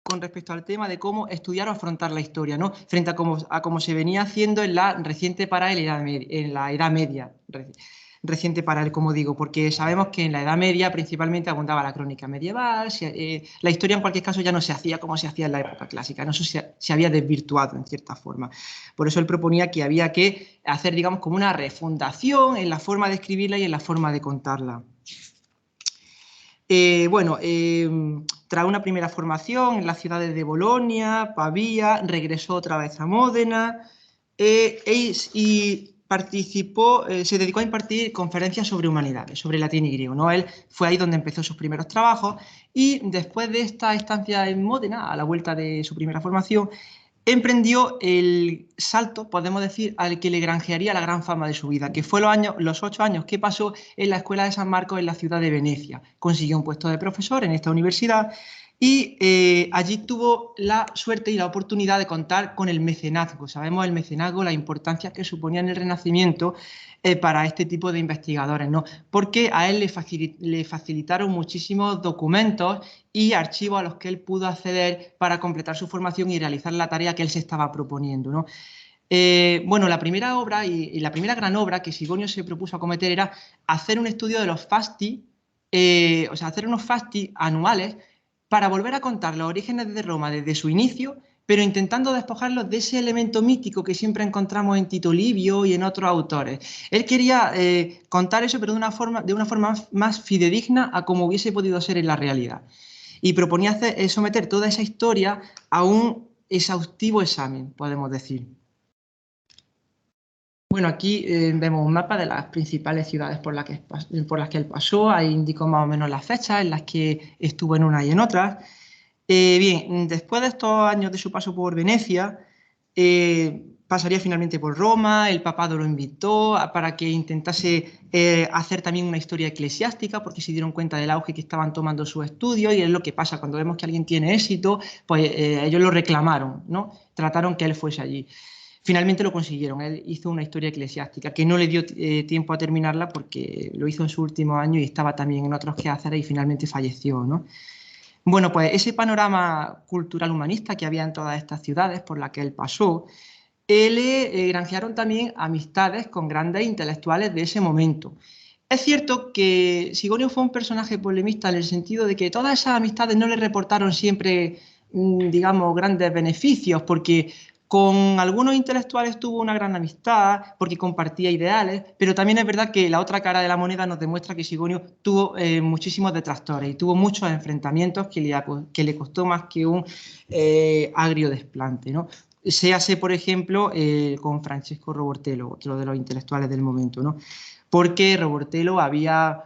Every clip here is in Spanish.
con respecto al tema de cómo estudiar o afrontar la historia, ¿no? Frente a cómo se venía haciendo en la reciente paralela, en la Edad Media, reciente para él, como digo, porque sabemos que en la Edad Media principalmente abundaba la crónica medieval, la historia en cualquier caso ya no se hacía como se hacía en la época clásica, no se había desvirtuado en cierta forma. Por eso él proponía que había que hacer, digamos, como una refundación en la forma de escribirla y en la forma de contarla. Tras una primera formación en las ciudades de Bolonia, Pavía, regresó otra vez a Módena y participó, se dedicó a impartir conferencias sobre humanidades, sobre latín y griego, ¿no? Él fue ahí donde empezó sus primeros trabajos y después de esta estancia en Módena, a la vuelta de su primera formación, emprendió el salto, podemos decir, al que le granjearía la gran fama de su vida, que fue los 8 años que pasó en la Escuela de San Marcos en la ciudad de Venecia. Consiguió un puesto de profesor en esta universidad y allí tuvo la suerte y la oportunidad de contar con el mecenazgo. Sabemos el mecenazgo, la importancia que suponía en el Renacimiento para este tipo de investigadores, ¿no? Porque a él le facilitaron muchísimos documentos y archivos a los que él pudo acceder para completar su formación y realizar la tarea que él se estaba proponiendo, ¿no? La primera obra y la primera gran obra que Sigonio se propuso acometer era hacer un estudio de los fasti, hacer unos fasti anuales para volver a contar los orígenes de Roma desde su inicio, pero intentando despojarlos de ese elemento mítico que siempre encontramos en Tito Livio y en otros autores. Él quería contar eso, pero de una forma más fidedigna a como hubiese podido ser en la realidad. Y proponía someter toda esa historia a un exhaustivo examen, podemos decir. Bueno, aquí vemos un mapa de las principales ciudades por las que él pasó. Ahí indico más o menos las fechas en las que estuvo en una y en otras. Bien, después de estos años de su paso por Venecia, pasaría finalmente por Roma. El papado lo invitó para que intentase hacer también una historia eclesiástica, porque se dieron cuenta del auge que estaban tomando sus estudios, y es lo que pasa cuando vemos que alguien tiene éxito, pues ellos lo reclamaron, ¿no? Trataron que él fuese allí. Finalmente lo consiguieron. Él hizo una historia eclesiástica que no le dio tiempo a terminarla porque lo hizo en su último año y estaba también en otros quehaceres y finalmente falleció, ¿no? Bueno, pues ese panorama cultural humanista que había en todas estas ciudades por las que él pasó, le granjearon también amistades con grandes intelectuales de ese momento. Es cierto que Sigonio fue un personaje polemista en el sentido de que todas esas amistades no le reportaron siempre, digamos, grandes beneficios, porque con algunos intelectuales tuvo una gran amistad, porque compartía ideales, pero también es verdad que la otra cara de la moneda nos demuestra que Sigonio tuvo muchísimos detractores y tuvo muchos enfrentamientos que le costó más que un agrio desplante, ¿no? Séase, por ejemplo, con Francesco Robortello, otro de los intelectuales del momento, ¿no? Porque Robortello había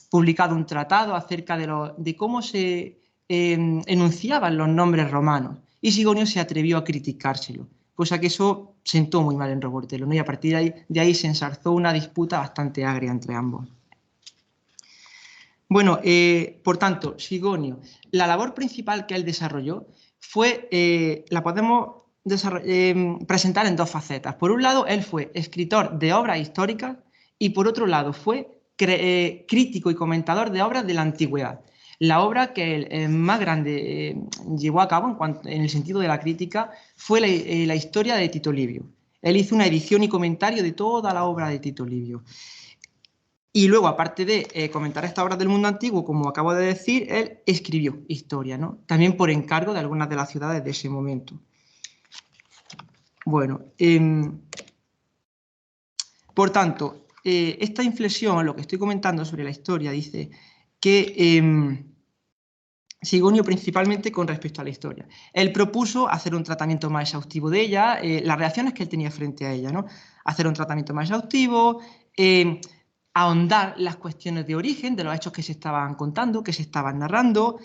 publicado un tratado acerca de cómo se enunciaban los nombres romanos, y Sigonio se atrevió a criticárselo, cosa que eso sentó muy mal en Robortello, ¿no? Y a partir de ahí se ensarzó una disputa bastante agria entre ambos. Bueno, por tanto, Sigonio, la labor principal que él desarrolló fue, la podemos presentar en dos facetas. Por un lado, él fue escritor de obras históricas y por otro lado fue crítico y comentador de obras de la antigüedad. La obra que él más grande llevó a cabo en el sentido de la crítica fue la historia de Tito Livio. Él hizo una edición y comentario de toda la obra de Tito Livio. Y luego, aparte de comentar estas obras del mundo antiguo, como acabo de decir, él escribió historia, ¿no? También por encargo de algunas de las ciudades de ese momento. Bueno, por tanto, esta inflexión, lo que estoy comentando sobre la historia, dice que Sigonio principalmente con respecto a la historia. Él propuso hacer un tratamiento más exhaustivo de ella, las reacciones que él tenía frente a ella, ¿no? Hacer un tratamiento más exhaustivo, ahondar las cuestiones de origen de los hechos que se estaban contando, que se estaban narrando,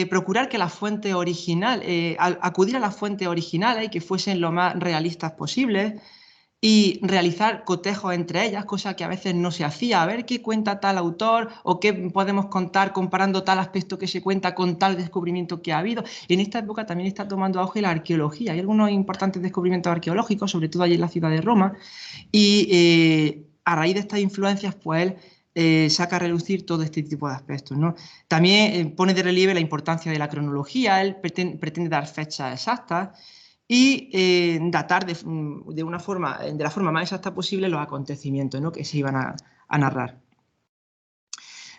procurar que las fuentes originales, acudir a las fuentes originales y que fuesen lo más realistas posibles, y realizar cotejos entre ellas, cosa que a veces no se hacía, a ver qué cuenta tal autor o qué podemos contar comparando tal aspecto que se cuenta con tal descubrimiento que ha habido. En esta época también está tomando auge la arqueología, hay algunos importantes descubrimientos arqueológicos, sobre todo allí en la ciudad de Roma, y a raíz de estas influencias, pues él saca a relucir todo este tipo de aspectos, ¿no? También pone de relieve la importancia de la cronología, él pretende dar fechas exactas y datar de la forma más exacta posible los acontecimientos, ¿no?, que se iban a narrar.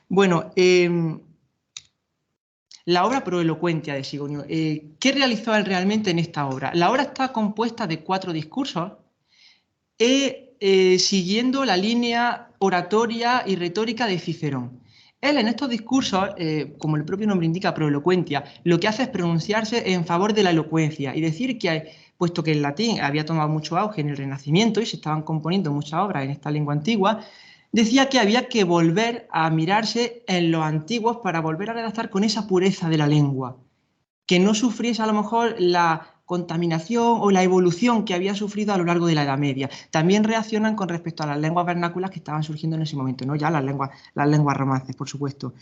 Bueno, la obra Proelocuentia de Sigonio. ¿Qué realizó él realmente en esta obra? La obra está compuesta de 4 discursos siguiendo la línea oratoria y retórica de Cicerón. Él en estos discursos, como el propio nombre indica, proelocuentia, lo que hace es pronunciarse en favor de la elocuencia y decir que, puesto que el latín había tomado mucho auge en el Renacimiento y se estaban componiendo muchas obras en esta lengua antigua, decía que había que volver a mirarse en los antiguos para volver a redactar con esa pureza de la lengua, que no sufriese a lo mejor la contaminación o la evolución que había sufrido a lo largo de la Edad Media. También reaccionan con respecto a las lenguas vernáculas que estaban surgiendo en ese momento, ¿no? Ya las lenguas romances, por supuesto.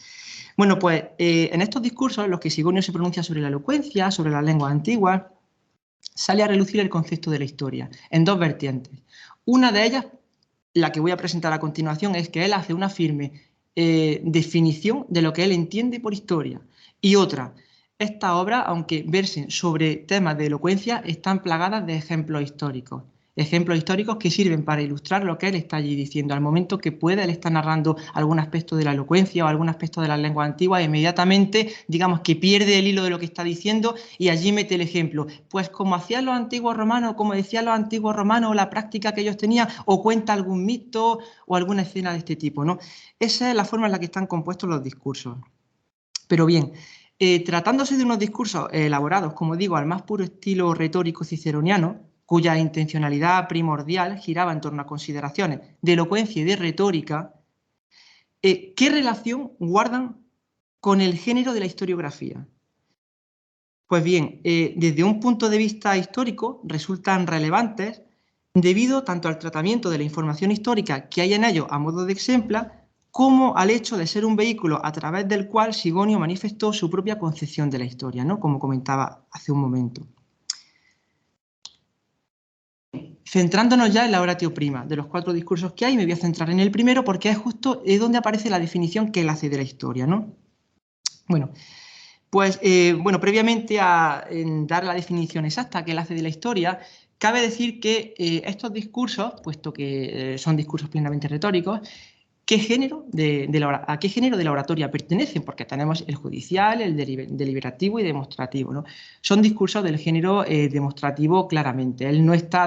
Bueno, pues en estos discursos en los que Sigonio se pronuncia sobre la elocuencia, sobre las lenguas antiguas, sale a relucir el concepto de la historia en 2 vertientes. Una de ellas, la que voy a presentar a continuación, es que él hace una firme definición de lo que él entiende por historia. Y otra, estas obras, aunque versen sobre temas de elocuencia, están plagadas de ejemplos históricos que sirven para ilustrar lo que él está allí diciendo. Al momento que puede, él está narrando algún aspecto de la elocuencia o algún aspecto de las lenguas antiguas, e inmediatamente, digamos que pierde el hilo de lo que está diciendo y allí mete el ejemplo. Pues como hacían los antiguos romanos, como decían los antiguos romanos, o la práctica que ellos tenían, o cuenta algún mito o alguna escena de este tipo, ¿no? Esa es la forma en la que están compuestos los discursos. Pero bien, tratándose de unos discursos elaborados, como digo, al más puro estilo retórico ciceroniano, cuya intencionalidad primordial giraba en torno a consideraciones de elocuencia y de retórica, ¿qué relación guardan con el género de la historiografía? Pues bien, desde un punto de vista histórico resultan relevantes debido tanto al tratamiento de la información histórica que hay en ellos a modo de ejemplo, como al hecho de ser un vehículo a través del cual Sigonio manifestó su propia concepción de la historia, ¿no?, como comentaba hace un momento. Centrándonos ya en la oratio prima, de los 4 discursos que hay, me voy a centrar en el primero porque es justo donde aparece la definición que él hace de la historia, ¿no? Bueno, pues previamente a dar la definición exacta que él hace de la historia, cabe decir que estos discursos, puesto que son discursos plenamente retóricos, ¿a qué género de la oratoria pertenecen? Porque tenemos el judicial, el deliberativo y demostrativo, ¿no? Son discursos del género demostrativo claramente. Él no está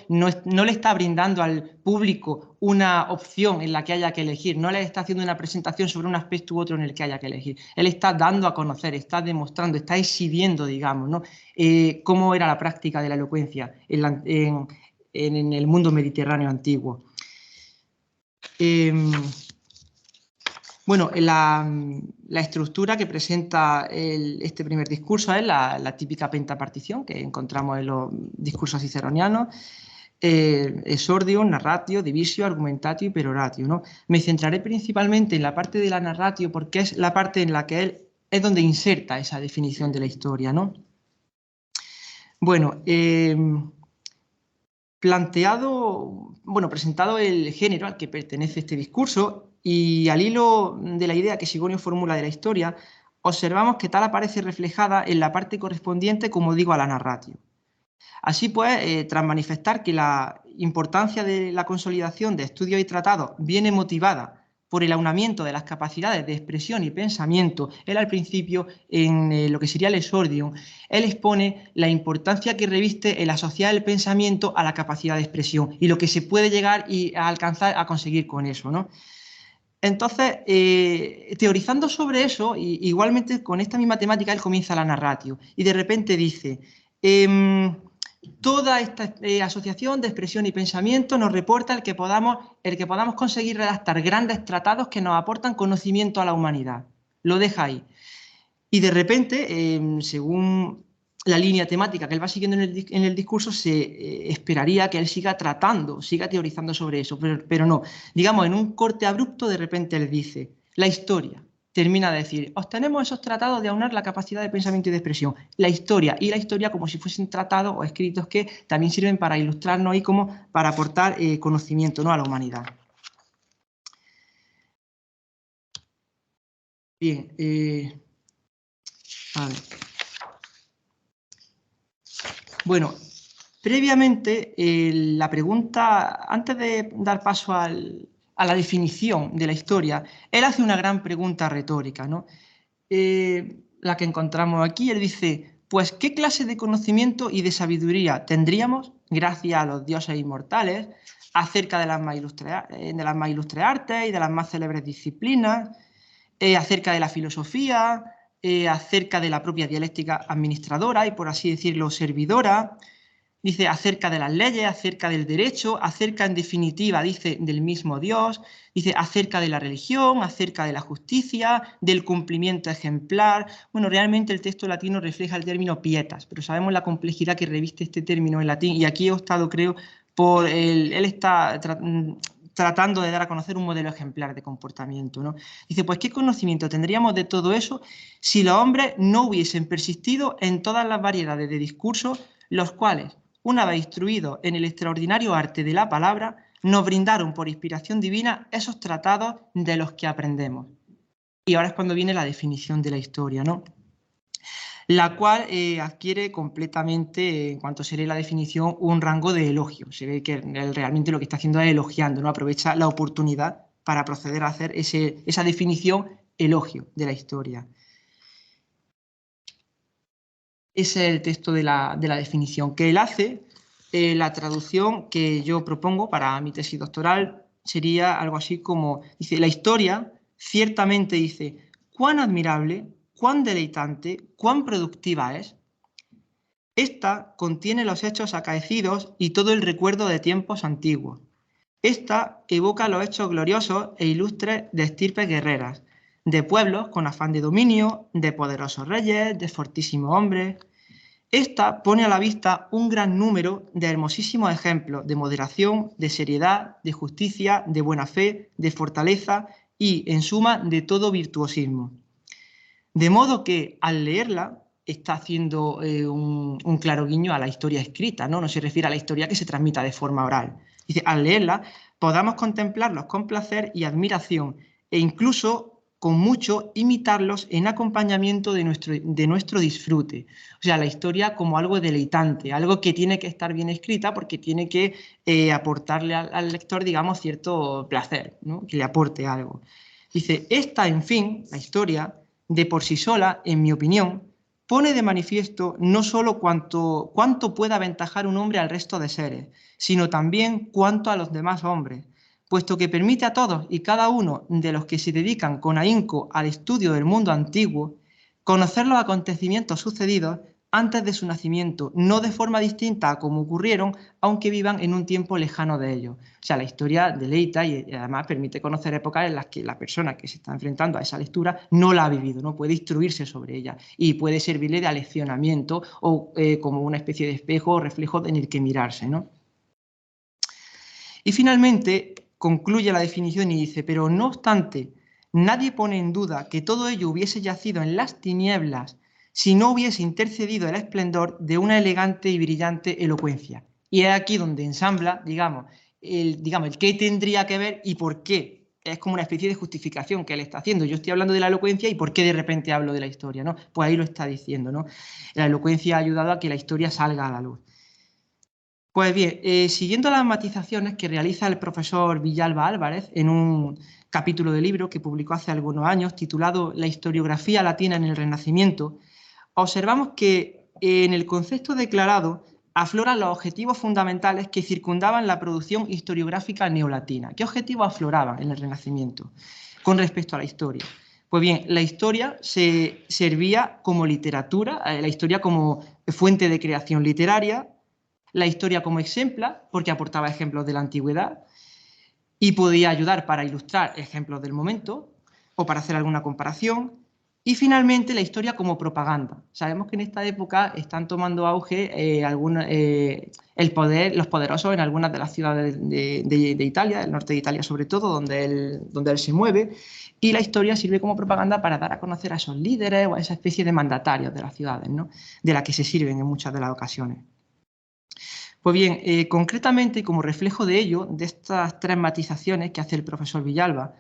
no le está brindando al público una opción en la que haya que elegir, no le está haciendo una presentación sobre un aspecto u otro en el que haya que elegir. Él está dando a conocer, está demostrando, está exhibiendo, digamos, ¿no?, cómo era la práctica de la elocuencia en el mundo mediterráneo antiguo. Bueno, la estructura que presenta este primer discurso es la típica pentapartición que encontramos en los discursos ciceronianos: exordium, narratio, divisio, argumentatio y peroratio, ¿no? Me centraré principalmente en la parte de la narratio porque es la parte en la que él es donde inserta esa definición de la historia, ¿no? Bueno, presentado el género al que pertenece este discurso y al hilo de la idea que Sigonio formula de la historia, observamos que tal aparece reflejada en la parte correspondiente, como digo, a la narratio. Así pues, tras manifestar que la importancia de la consolidación de estudios y tratados viene motivada por el aunamiento de las capacidades de expresión y pensamiento, él al principio, en lo que sería el exordium, él expone la importancia que reviste el asociar el pensamiento a la capacidad de expresión y lo que se puede llegar a alcanzar a conseguir con eso, ¿no? Entonces, teorizando sobre eso, igualmente con esta misma temática, él comienza la narratio y de repente dice: toda esta asociación de expresión y pensamiento nos reporta el que podamos conseguir redactar grandes tratados que nos aportan conocimiento a la humanidad. Lo deja ahí. Y de repente, según la línea temática que él va siguiendo en el discurso, se esperaría que él siga teorizando sobre eso, pero no. Digamos, en un corte abrupto, de repente él dice: la historia. Termina de decir: obtenemos esos tratados de aunar la capacidad de pensamiento y de expresión. La historia como si fuesen tratados o escritos que también sirven para ilustrarnos y como para aportar conocimiento, ¿no?, a la humanidad. Bien, a ver. Bueno, previamente, la pregunta, antes de dar paso a la definición de la historia, él hace una gran pregunta retórica, ¿no? La que encontramos aquí, él dice, pues, ¿qué clase de conocimiento y de sabiduría tendríamos, gracias a los dioses inmortales, acerca de las más ilustres artes y de las más célebres disciplinas, acerca de la filosofía, acerca de la propia dialéctica administradora y, por así decirlo, servidora? Dice acerca de las leyes, acerca del derecho, acerca en definitiva, dice, del mismo Dios, dice acerca de la religión, acerca de la justicia, del cumplimiento ejemplar. Bueno, realmente el texto latino refleja el término pietas, pero sabemos la complejidad que reviste este término en latín y aquí he optado, creo, por él está tratando de dar a conocer un modelo ejemplar de comportamiento, ¿no? Dice, pues, ¿qué conocimiento tendríamos de todo eso si los hombres no hubiesen persistido en todas las variedades de discursos, los cuales, una vez instruidos en el extraordinario arte de la palabra, nos brindaron por inspiración divina esos tratados de los que aprendemos? Y ahora es cuando viene la definición de la historia, ¿no? La cual adquiere completamente, en cuanto se lee la definición, un rango de elogio. Se ve que él realmente lo que está haciendo es elogiando, ¿no? Aprovecha la oportunidad para proceder a hacer esa definición elogio de la historia. Ese es el texto de la definición que él hace. La traducción que yo propongo para mi tesis doctoral sería algo así como, dice, la historia ciertamente dice, cuán admirable, cuán deleitante, cuán productiva es. Esta contiene los hechos acaecidos y todo el recuerdo de tiempos antiguos. Esta evoca los hechos gloriosos e ilustres de estirpes guerreras, de pueblos con afán de dominio, de poderosos reyes, de fortísimos hombres. Esta pone a la vista un gran número de hermosísimos ejemplos de moderación, de seriedad, de justicia, de buena fe, de fortaleza y, en suma, de todo virtuosismo. De modo que, al leerla, está haciendo un claro guiño a la historia escrita, ¿no? No se refiere a la historia que se transmita de forma oral. Dice, al leerla, podamos contemplarlos con placer y admiración e incluso con mucho imitarlos en acompañamiento de nuestro disfrute. O sea, la historia como algo deleitante, algo que tiene que estar bien escrita porque tiene que aportarle al lector, digamos, cierto placer, ¿no? Que le aporte algo. Dice, esta, en fin, la historia, de por sí sola, en mi opinión, pone de manifiesto no solo cuánto puede aventajar un hombre al resto de seres, sino también cuánto a los demás hombres, puesto que permite a todos y cada uno de los que se dedican con ahínco al estudio del mundo antiguo conocer los acontecimientos sucedidos antes de su nacimiento, no de forma distinta a como ocurrieron, aunque vivan en un tiempo lejano de ellos. O sea, la historia deleita y además permite conocer épocas en las que la persona que se está enfrentando a esa lectura no la ha vivido, no puede instruirse sobre ella y puede servirle de aleccionamiento o como una especie de espejo o reflejo en el que mirarse, ¿no? Y finalmente concluye la definición y dice, pero no obstante, nadie pone en duda que todo ello hubiese yacido en las tinieblas si no hubiese intercedido el esplendor de una elegante y brillante elocuencia. Y es aquí donde ensambla, digamos, el qué tendría que ver y por qué. Es como una especie de justificación que él está haciendo. Yo estoy hablando de la elocuencia y por qué de repente hablo de la historia, ¿no? Pues ahí lo está diciendo, ¿no? La elocuencia ha ayudado a que la historia salga a la luz. Pues bien, siguiendo las matizaciones que realiza el profesor Villalba Álvarez en un capítulo de libro que publicó hace algunos años titulado La historiografía latina en el Renacimiento, observamos que en el concepto declarado afloran los objetivos fundamentales que circundaban la producción historiográfica neolatina. ¿Qué objetivos afloraban en el Renacimiento con respecto a la historia? Pues bien, la historia se servía como literatura, la historia como fuente de creación literaria, la historia como ejemplar, porque aportaba ejemplos de la antigüedad y podía ayudar para ilustrar ejemplos del momento o para hacer alguna comparación. Y finalmente la historia como propaganda. Sabemos que en esta época están tomando auge los poderosos en algunas de las ciudades de Italia, del norte de Italia sobre todo, donde él se mueve, y la historia sirve como propaganda para dar a conocer a esos líderes o a esa especie de mandatarios de las ciudades, ¿no? De la que se sirven en muchas de las ocasiones. Pues bien, concretamente, como reflejo de ello, de estas tres matizaciones que hace el profesor Villalba,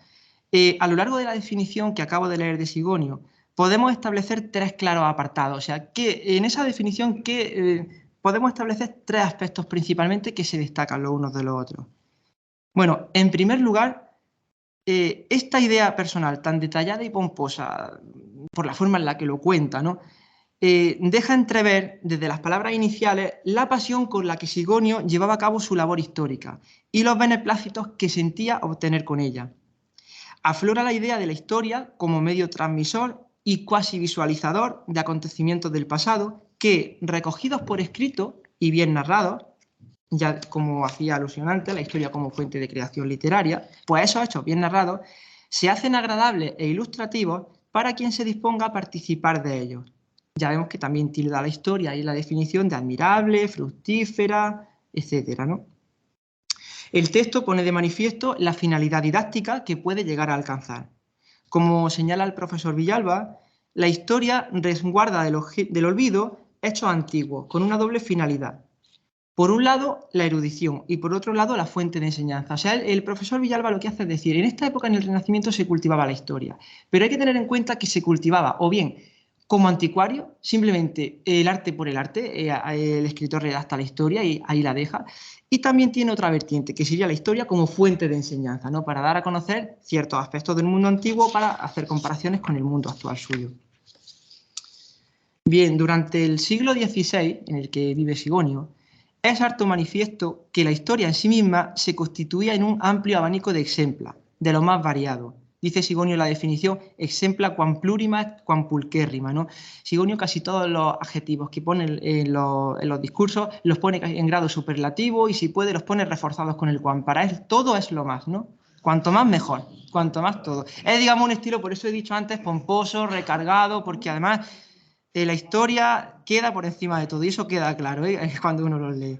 A lo largo de la definición que acabo de leer de Sigonio, podemos establecer tres claros apartados. O sea, que en esa definición podemos establecer tres aspectos principalmente que se destacan los unos de los otros. Bueno, en primer lugar, esta idea personal tan detallada y pomposa, por la forma en la que lo cuenta, ¿no? Deja entrever desde las palabras iniciales la pasión con la que Sigonio llevaba a cabo su labor histórica y los beneplácitos que sentía obtener con ella. Aflora la idea de la historia como medio transmisor y cuasi visualizador de acontecimientos del pasado que, recogidos por escrito y bien narrados, ya como hacía alusión antes, la historia como fuente de creación literaria, pues esos hechos bien narrados se hacen agradables e ilustrativos para quien se disponga a participar de ellos. Ya vemos que también tilda la historia y la definición de admirable, fructífera, etcétera, ¿no? El texto pone de manifiesto la finalidad didáctica que puede llegar a alcanzar. Como señala el profesor Villalba, la historia resguarda del olvido hechos antiguos con una doble finalidad. Por un lado, la erudición y por otro lado, la fuente de enseñanza. O sea, el profesor Villalba lo que hace es decir, en esta época, en el Renacimiento, se cultivaba la historia, pero hay que tener en cuenta que se cultivaba o bien como anticuario, simplemente el arte por el arte, el escritor redacta la historia y ahí la deja, y también tiene otra vertiente, que sería la historia como fuente de enseñanza, ¿no? Para dar a conocer ciertos aspectos del mundo antiguo para hacer comparaciones con el mundo actual suyo. Bien, durante el siglo XVI, en el que vive Sigonio, es harto manifiesto que la historia en sí misma se constituía en un amplio abanico de exempla, de lo más variado. Dice Sigonio en la definición, exempla quam plurima, quam pulcherrima, ¿no? Sigonio casi todos los adjetivos que pone en los discursos los pone en grado superlativo y si puede los pone reforzados con el quam. Para él todo es lo más, ¿no? Cuanto más mejor, cuanto más todo. Es, digamos, un estilo, por eso he dicho antes, pomposo, recargado, porque además la historia queda por encima de todo y eso queda claro cuando uno lo lee.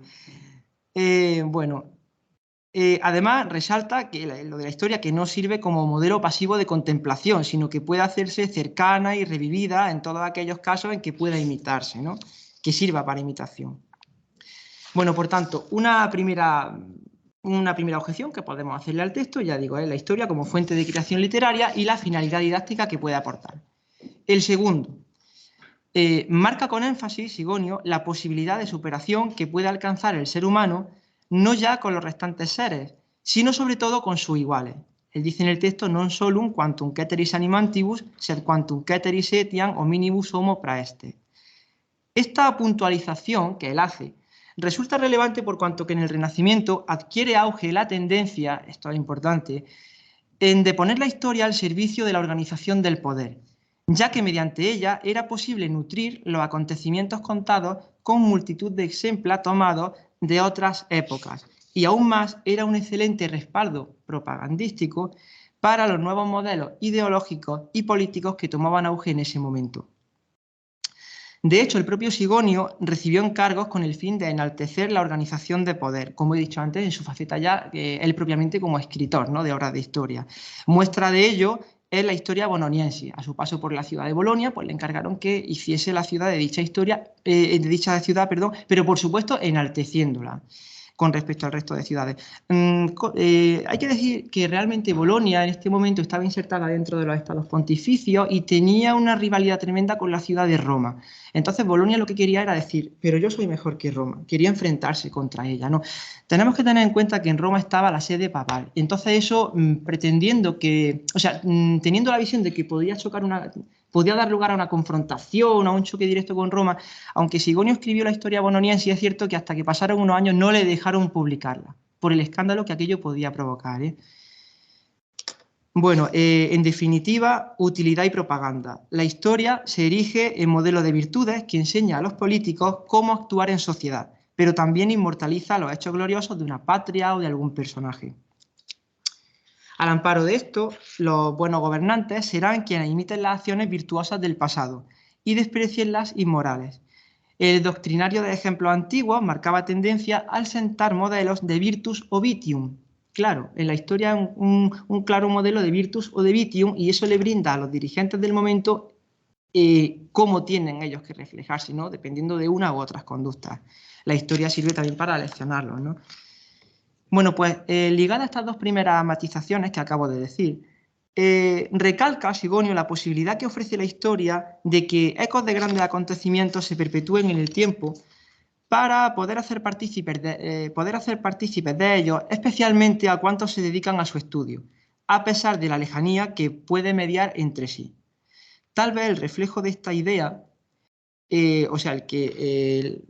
Además resalta que lo de la historia que no sirve como modelo pasivo de contemplación, sino que puede hacerse cercana y revivida en todos aquellos casos en que pueda imitarse, ¿no? Que sirva para imitación. Bueno, por tanto, una primera objeción que podemos hacerle al texto, ya digo, es la historia como fuente de creación literaria y la finalidad didáctica que puede aportar. El segundo, marca con énfasis, Sigonio, la posibilidad de superación que puede alcanzar el ser humano, no ya con los restantes seres, sino sobre todo con sus iguales. Él dice en el texto, non solum quantum ceteris animantibus, sed quantum ceteris etiam hominibus homo praeste. Esta puntualización que él hace resulta relevante por cuanto que en el Renacimiento adquiere auge la tendencia, esto es importante, en de poner la historia al servicio de la organización del poder, ya que mediante ella era posible nutrir los acontecimientos contados con multitud de ejemplos tomados de otras épocas, y aún más era un excelente respaldo propagandístico para los nuevos modelos ideológicos y políticos que tomaban auge en ese momento. De hecho, el propio Sigonio recibió encargos con el fin de enaltecer la organización de poder, como he dicho antes, en su faceta ya, él propiamente como escritor, ¿no?, de obras de historia. Muestra de ello es la historia bononiense. A su paso por la ciudad de Bolonia, pues le encargaron que hiciese la ciudad de dicha ciudad, pero por supuesto enalteciéndola con respecto al resto de ciudades. Hay que decir que realmente Bolonia en este momento estaba insertada dentro de los estados pontificios y tenía una rivalidad tremenda con la ciudad de Roma. Entonces Bolonia lo que quería era decir, pero yo soy mejor que Roma, quería enfrentarse contra ella, ¿no? Tenemos que tener en cuenta que en Roma estaba la sede papal, entonces eso pretendiendo que, o sea, teniendo la visión de que podía dar lugar a una confrontación, a un choque directo con Roma, aunque Sigonio escribió la historia bononiense, es cierto que hasta que pasaron unos años no le dejaron publicarla, por el escándalo que aquello podía provocar, ¿eh? Bueno, en definitiva, utilidad y propaganda. La historia se erige en modelo de virtudes que enseña a los políticos cómo actuar en sociedad, pero también inmortaliza los hechos gloriosos de una patria o de algún personaje. Al amparo de esto, los buenos gobernantes serán quienes imiten las acciones virtuosas del pasado y desprecien las inmorales. El doctrinario de ejemplos antiguos marcaba tendencia al sentar modelos de virtus o vitium. Claro, en la historia un claro modelo de virtus o de vitium y eso le brinda a los dirigentes del momento cómo tienen ellos que reflejarse, ¿no?, dependiendo de una u otras conductas. La historia sirve también para leccionarlos, ¿no? Bueno, pues ligada a estas dos primeras matizaciones que acabo de decir, recalca Sigonio la posibilidad que ofrece la historia de que ecos de grandes acontecimientos se perpetúen en el tiempo para poder hacer partícipes de ellos, especialmente a cuantos se dedican a su estudio, a pesar de la lejanía que puede mediar entre sí. Tal vez el reflejo de esta idea, o sea, el que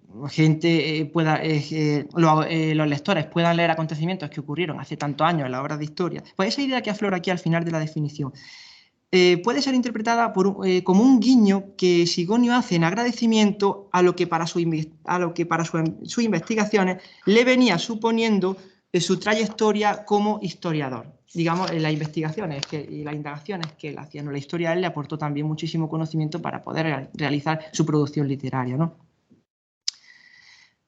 los lectores puedan leer acontecimientos que ocurrieron hace tantos años en las obras de historia, pues esa idea que aflora aquí al final de la definición, puede ser interpretada como un guiño que Sigonio hace en agradecimiento a lo que para sus investigaciones le venía suponiendo su trayectoria como historiador. Digamos, las investigaciones y las indagaciones que él hacía, ¿no? La historia a él le aportó también muchísimo conocimiento para poder realizar su producción literaria, ¿no?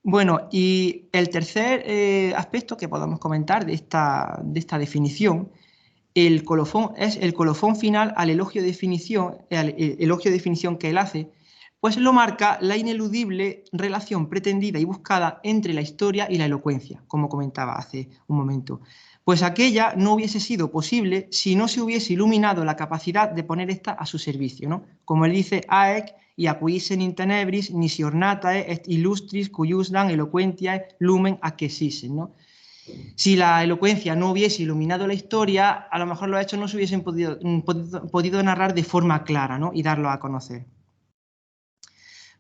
Bueno, y el tercer aspecto que podemos comentar de esta definición es el colofón final al elogio de definición que él hace, pues lo marca la ineludible relación pretendida y buscada entre la historia y la elocuencia, como comentaba hace un momento. Pues aquella no hubiese sido posible si no se hubiese iluminado la capacidad de poner esta a su servicio, ¿no? Como él dice, aec y acuisen in tenebris nisi ornatae et illustris cuiusdam eloquentiae lumen accesisen, ¿no? Si la elocuencia no hubiese iluminado la historia, a lo mejor los hechos no se hubiesen podido narrar de forma clara, ¿no? Y darlo a conocer.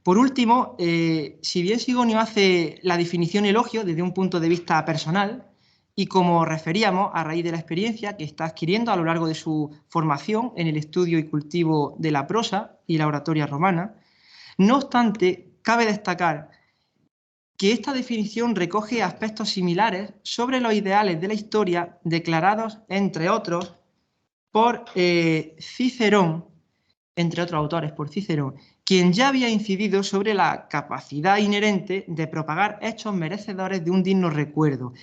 Por último, si bien Sigonio hace la definición elogio desde un punto de vista personal, y como referíamos, a raíz de la experiencia que está adquiriendo a lo largo de su formación en el estudio y cultivo de la prosa y la oratoria romana, no obstante, cabe destacar que esta definición recoge aspectos similares sobre los ideales de la historia declarados, entre otros, por Cicerón, entre otros autores, por Cicerón, quien ya había incidido sobre la capacidad inherente de propagar hechos merecedores de un digno recuerdo.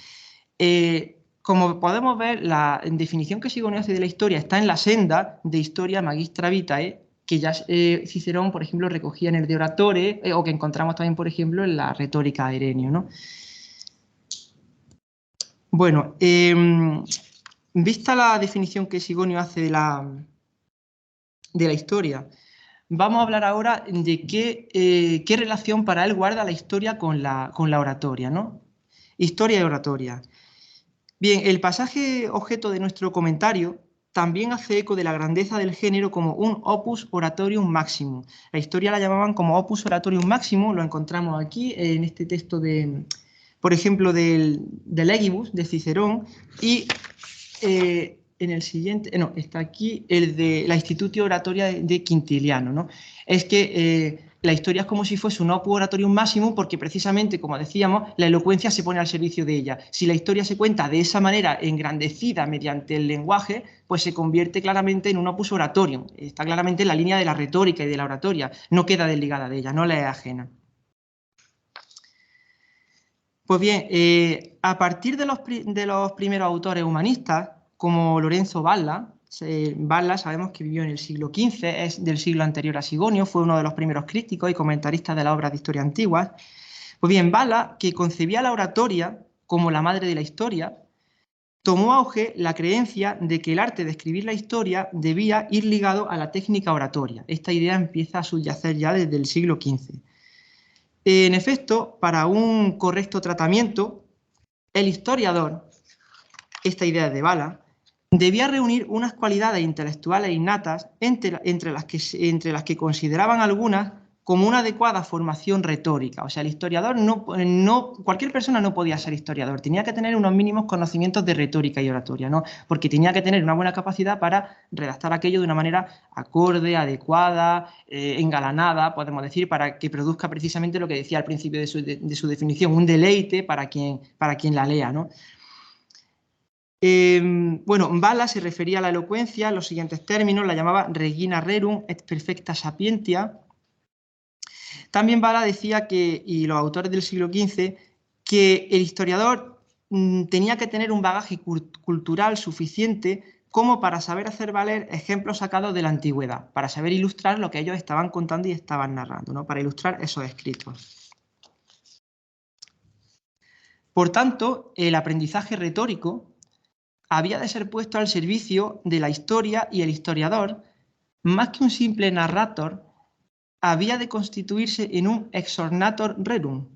Como podemos ver, la definición que Sigonio hace de la historia está en la senda de Historia Magistra Vitae, que ya Cicerón, por ejemplo, recogía en el De Oratore, o que encontramos también, por ejemplo, en la Retórica de Ireneo, ¿no? Bueno, vista la definición que Sigonio hace de la historia, vamos a hablar ahora de qué relación para él guarda la historia con la oratoria, ¿no? Historia y oratoria. Bien, el pasaje objeto de nuestro comentario también hace eco de la grandeza del género como un opus oratorium maximum. La historia la llamaban como opus oratorium maximum, lo encontramos aquí en este texto por ejemplo, del Legibus, de Cicerón, y en el siguiente, no, está aquí el de la Institutio Oratoria de Quintiliano, ¿no? Es que la historia es como si fuese un opus oratorium maximum porque precisamente, como decíamos, la elocuencia se pone al servicio de ella. Si la historia se cuenta de esa manera engrandecida mediante el lenguaje, pues se convierte claramente en un opus oratorium. Está claramente en la línea de la retórica y de la oratoria. No queda desligada de ella, no le es ajena. Pues bien, a partir de los primeros autores humanistas, como Lorenzo Valla, Valla sabemos que vivió en el siglo XV, es del siglo anterior a Sigonio, fue uno de los primeros críticos y comentaristas de las obras de historia antiguas. Pues bien, Valla, que concebía la oratoria como la madre de la historia, tomó auge la creencia de que el arte de escribir la historia debía ir ligado a la técnica oratoria. Esta idea empieza a subyacer ya desde el siglo XV. En efecto, para un correcto tratamiento, el historiador, esta idea de Valla, debía reunir unas cualidades intelectuales innatas entre las que consideraban algunas como una adecuada formación retórica. O sea, el historiador cualquier persona no podía ser historiador, tenía que tener unos mínimos conocimientos de retórica y oratoria, ¿no? Porque tenía que tener una buena capacidad para redactar aquello de una manera acorde, adecuada, engalanada, podemos decir, para que produzca precisamente lo que decía al principio de su definición, un deleite para quien la lea, ¿no? Bueno, Valla se refería a la elocuencia en los siguientes términos, la llamaba regina rerum et perfecta sapientia. También Valla decía y los autores del siglo XV, que el historiador tenía que tener un bagaje cultural suficiente como para saber hacer valer ejemplos sacados de la antigüedad, para saber ilustrar lo que ellos estaban contando y estaban narrando, ¿no? Para ilustrar esos escritos. Por tanto, el aprendizaje retórico había de ser puesto al servicio de la historia y el historiador, más que un simple narrator, había de constituirse en un exornator rerum.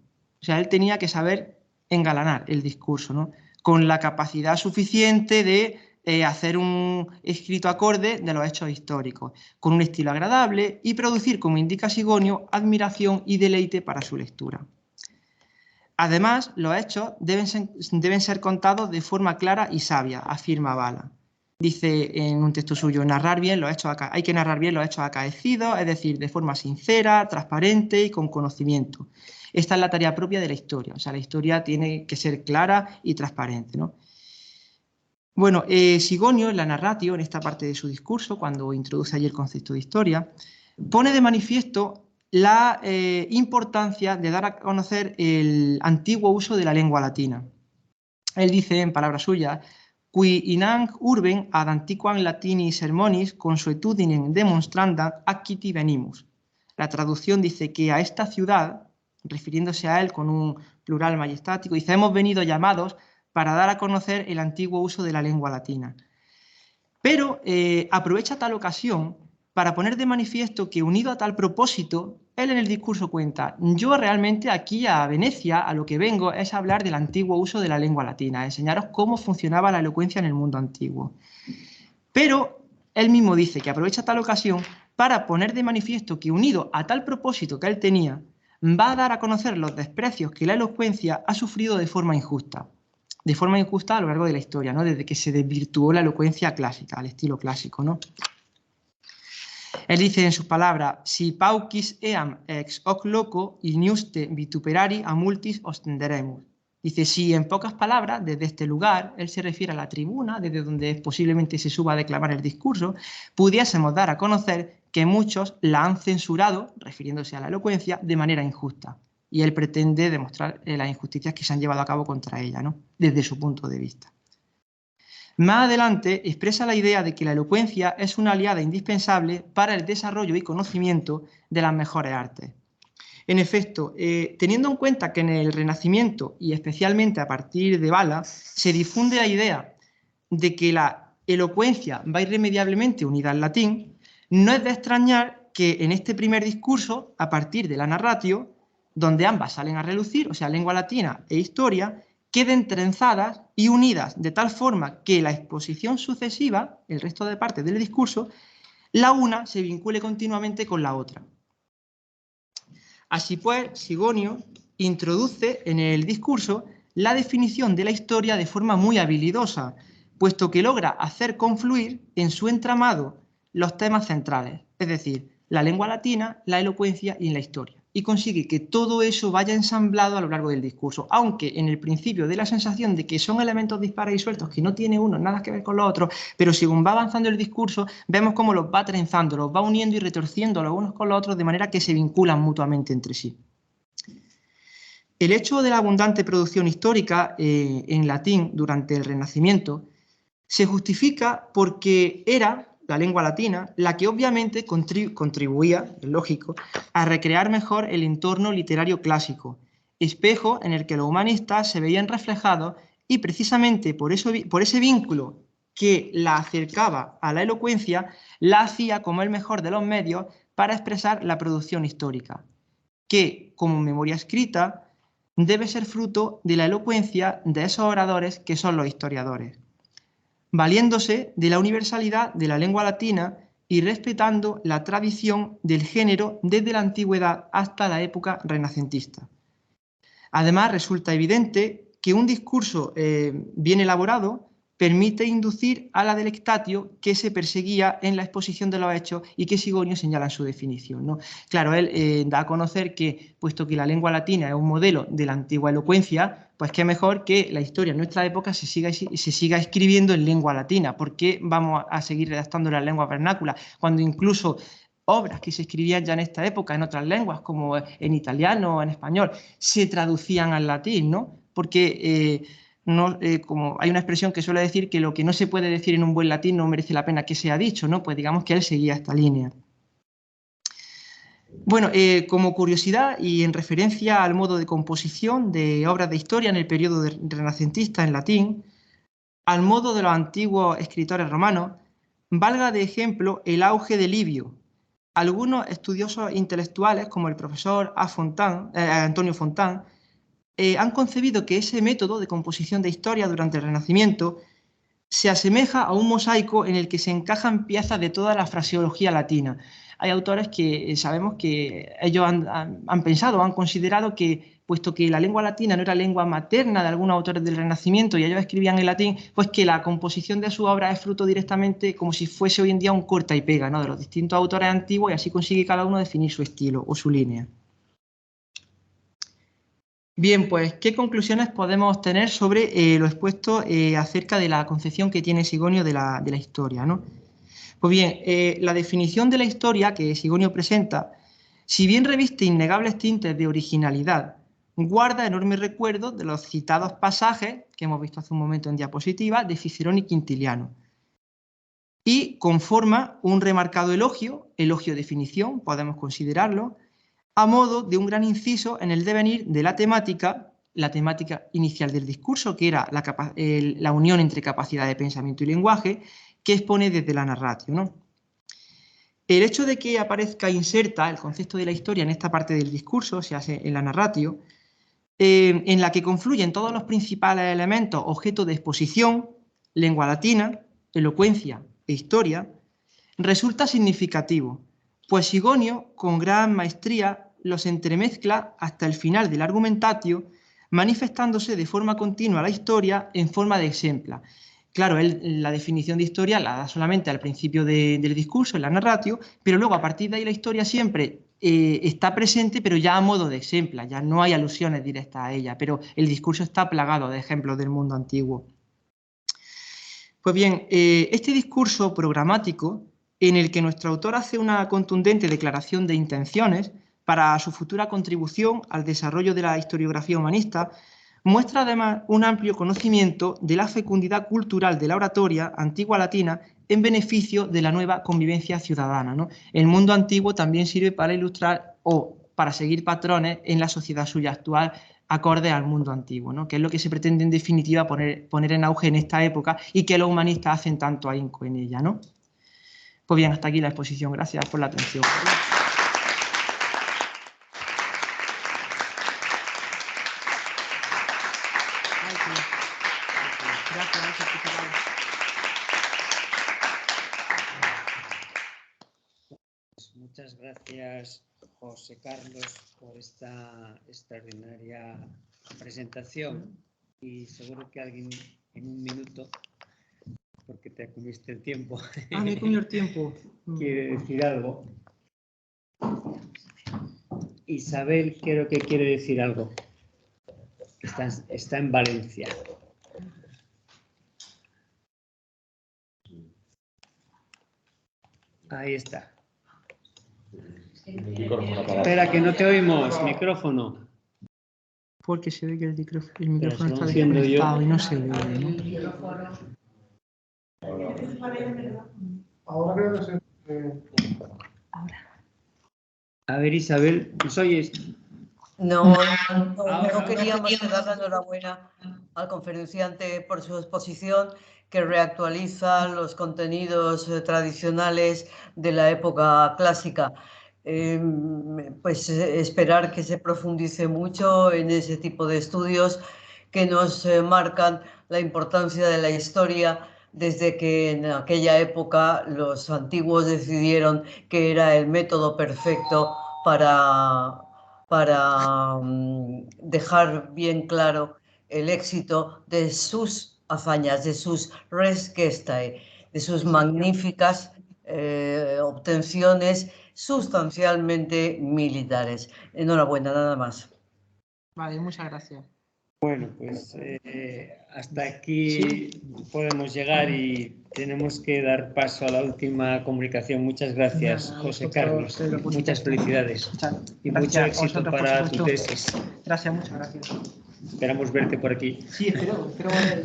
O sea, él tenía que saber engalanar el discurso, ¿no? Con la capacidad suficiente de hacer un escrito acorde de los hechos históricos, con un estilo agradable y producir, como indica Sigonio, admiración y deleite para su lectura. Además, los hechos deben ser contados de forma clara y sabia, afirma Bala. Dice en un texto suyo, hay que narrar bien los hechos acaecidos, es decir, de forma sincera, transparente y con conocimiento. Esta es la tarea propia de la historia, o sea, la historia tiene que ser clara y transparente, ¿no? Bueno, Sigonio, en la narratio, en esta parte de su discurso, cuando introduce allí el concepto de historia, pone de manifiesto la importancia de dar a conocer el antiguo uso de la lengua latina. Él dice, en palabras suyas, qui inang urben ad antiquam latinis sermonis consuetudinem demonstrandam acquiti venimus. La traducción dice que a esta ciudad, refiriéndose a él con un plural majestático, dice, hemos venido llamados para dar a conocer el antiguo uso de la lengua latina. Pero aprovecha tal ocasión para poner de manifiesto que, unido a tal propósito, él en el discurso cuenta, yo realmente aquí a Venecia a lo que vengo es a hablar del antiguo uso de la lengua latina, a enseñaros cómo funcionaba la elocuencia en el mundo antiguo. Pero él mismo dice que aprovecha tal ocasión para poner de manifiesto que, unido a tal propósito que él tenía, va a dar a conocer los desprecios que la elocuencia ha sufrido de forma injusta a lo largo de la historia, ¿no? Desde que se desvirtuó la elocuencia clásica, al estilo clásico, ¿no? Él dice en sus palabras, si paucis eam ex hoc loco iniuste vituperari a multis ostenderemus. Dice, si en pocas palabras, desde este lugar, él se refiere a la tribuna, desde donde posiblemente se suba a declamar el discurso, pudiésemos dar a conocer que muchos la han censurado, refiriéndose a la elocuencia, de manera injusta. Y él pretende demostrar las injusticias que se han llevado a cabo contra ella, ¿no? Desde su punto de vista. Más adelante expresa la idea de que la elocuencia es una aliada indispensable para el desarrollo y conocimiento de las mejores artes. En efecto, teniendo en cuenta que en el Renacimiento, y especialmente a partir de Bala, se difunde la idea de que la elocuencia va irremediablemente unida al latín, no es de extrañar que en este primer discurso, a partir de la narratio, donde ambas salen a relucir, o sea, lengua latina e historia, queden trenzadas y unidas de tal forma que la exposición sucesiva, el resto de partes del discurso, la una se vincule continuamente con la otra. Así pues, Sigonio introduce en el discurso la definición de la historia de forma muy habilidosa, puesto que logra hacer confluir en su entramado los temas centrales, es decir, la lengua latina, la elocuencia y la historia, y consigue que todo eso vaya ensamblado a lo largo del discurso, aunque en el principio dé la sensación de que son elementos dispares y sueltos, que no tiene uno nada que ver con los otros, pero según va avanzando el discurso, vemos cómo los va trenzando, los va uniendo y retorciendo los unos con los otros de manera que se vinculan mutuamente entre sí. El hecho de la abundante producción histórica en latín durante el Renacimiento se justifica porque era la lengua latina la que obviamente contribuía, es lógico, a recrear mejor el entorno literario clásico, espejo en el que los humanistas se veían reflejados y precisamente por ese vínculo que la acercaba a la elocuencia, la hacía como el mejor de los medios para expresar la producción histórica, que, como memoria escrita, debe ser fruto de la elocuencia de esos oradores que son los historiadores, valiéndose de la universalidad de la lengua latina y respetando la tradición del género desde la antigüedad hasta la época renacentista. Además, resulta evidente que un discurso bien elaborado permite inducir a la delectatio que se perseguía en la exposición de los hechos y que Sigonio señala en su definición, ¿no? Claro, él da a conocer que, puesto que la lengua latina es un modelo de la antigua elocuencia, pues qué mejor que la historia en nuestra época se siga escribiendo en lengua latina. ¿Por qué vamos a seguir redactando las lenguas vernáculas cuando incluso obras que se escribían ya en esta época en otras lenguas, como en italiano o en español, se traducían al latín, ¿no? Porque como hay una expresión que suele decir que lo que no se puede decir en un buen latín no merece la pena que sea dicho, ¿no? Pues digamos que él seguía esta línea. Bueno, como curiosidad y en referencia al modo de composición de obras de historia en el periodo renacentista en latín, al modo de los antiguos escritores romanos, valga de ejemplo el auge de Livio. Algunos estudiosos intelectuales, como el profesor Antonio Fontán, han concebido que ese método de composición de historia durante el Renacimiento se asemeja a un mosaico en el que se encajan piezas de toda la fraseología latina. Hay autores que sabemos que ellos han pensado, han considerado que, puesto que la lengua latina no era lengua materna de algunos autores del Renacimiento y ellos escribían en latín, pues que la composición de su obra es fruto directamente, como si fuese hoy en día un corta y pega, ¿no?, de los distintos autores antiguos, y así consigue cada uno definir su estilo o su línea. Bien, pues, ¿qué conclusiones podemos tener sobre lo expuesto acerca de la concepción que tiene Sigonio de la historia, ¿no? Pues bien, la definición de la historia que Sigonio presenta, si bien reviste innegables tintes de originalidad, guarda enormes recuerdos de los citados pasajes que hemos visto hace un momento en diapositiva de Cicerón y Quintiliano, y conforma un remarcado elogio definición, podemos considerarlo, a modo de un gran inciso en el devenir de la temática inicial del discurso, que era la unión entre capacidad de pensamiento y lenguaje, que expone desde la narratio, ¿no? El hecho de que aparezca inserta el concepto de la historia en esta parte del discurso, se hace en la narratio, en la que confluyen todos los principales elementos objeto de exposición, lengua latina, elocuencia e historia, resulta significativo, pues Sigonio, con gran maestría, los entremezcla hasta el final del argumentatio, manifestándose de forma continua la historia en forma de ejempla. Claro, él la definición de historia la da solamente al principio del discurso, en la narratio, pero luego a partir de ahí la historia siempre está presente, pero ya a modo de ejemplo, ya no hay alusiones directas a ella, pero el discurso está plagado de ejemplos del mundo antiguo. Pues bien, este discurso programático, en el que nuestro autor hace una contundente declaración de intenciones para su futura contribución al desarrollo de la historiografía humanista, muestra además un amplio conocimiento de la fecundidad cultural de la oratoria antigua latina en beneficio de la nueva convivencia ciudadana, ¿no? El mundo antiguo también sirve para ilustrar o para seguir patrones en la sociedad suya actual acorde al mundo antiguo, ¿no?, que es lo que se pretende en definitiva poner en auge en esta época y que los humanistas hacen tanto ahínco en ella, ¿no? Pues bien, hasta aquí la exposición. Gracias por la atención. Muchas gracias, José Carlos, por esta extraordinaria presentación, y seguro que alguien en un minuto, porque te comiste el tiempo, me comí el tiempo. quiere decir algo. Isabel creo que quiere decir algo. Está en Valencia. Ahí está. Espera, que no te oímos. Micrófono. Porque se ve que el micrófono está desconectado y no se ve, ¿no? Ahora creo que se... A ver, Isabel, ¿nos oyes? No queríamos dar la enhorabuena al conferenciante por su exposición, que reactualiza los contenidos tradicionales de la época clásica. Pues esperar que se profundice mucho en ese tipo de estudios que nos marcan la importancia de la historia desde que en aquella época los antiguos decidieron que era el método perfecto para dejar bien claro el éxito de sus hazañas, de sus res gestae, de sus magníficas obtenciones sustancialmente militares. Enhorabuena, nada más. Vale, muchas gracias. Bueno, pues hasta aquí podemos llegar y tenemos que dar paso a la última comunicación. Muchas gracias, José Carlos. Muchas felicidades y mucho éxito para tu tesis. Gracias, muchas gracias. Esperamos verte por aquí. Sí, espero ver.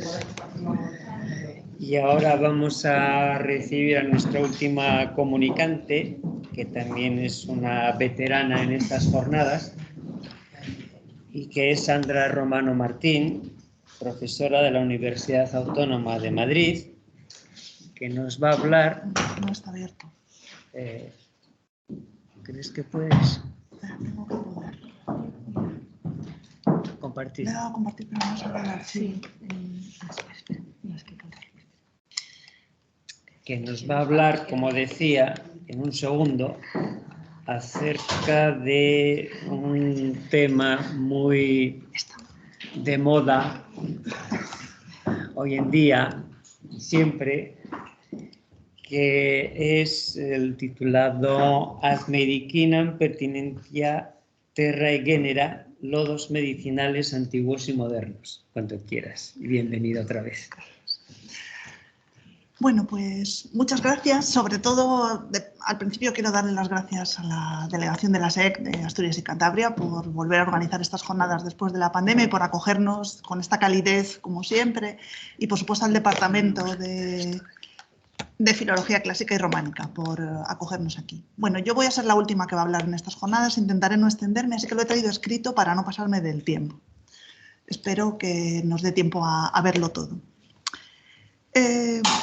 Y ahora vamos a recibir a nuestra última comunicante, que también es una veterana en estas jornadas, y que es Sandra Romano Martín, profesora de la Universidad Autónoma de Madrid, que nos va a hablar... No está abierto. ¿Crees que puedes Tengo que poder. compartir? Le he dado a compartir, pero no sale el archivo. Que nos va a hablar, como decía, en un segundo, acerca de un tema muy de moda hoy en día, siempre, que es el titulado Ad medicinam pertinentia terrae genera, lodos medicinales antiguos y modernos. Cuando quieras. Y bienvenido otra vez. Bueno, pues muchas gracias. Sobre todo, al principio quiero darle las gracias a la delegación de la SEC de Asturias y Cantabria por volver a organizar estas jornadas después de la pandemia y por acogernos con esta calidez, como siempre, y por supuesto al Departamento de Filología Clásica y Románica por acogernos aquí. Bueno, yo voy a ser la última que va a hablar en estas jornadas, intentaré no extenderme, así que lo he traído escrito para no pasarme del tiempo. Espero que nos dé tiempo a verlo todo.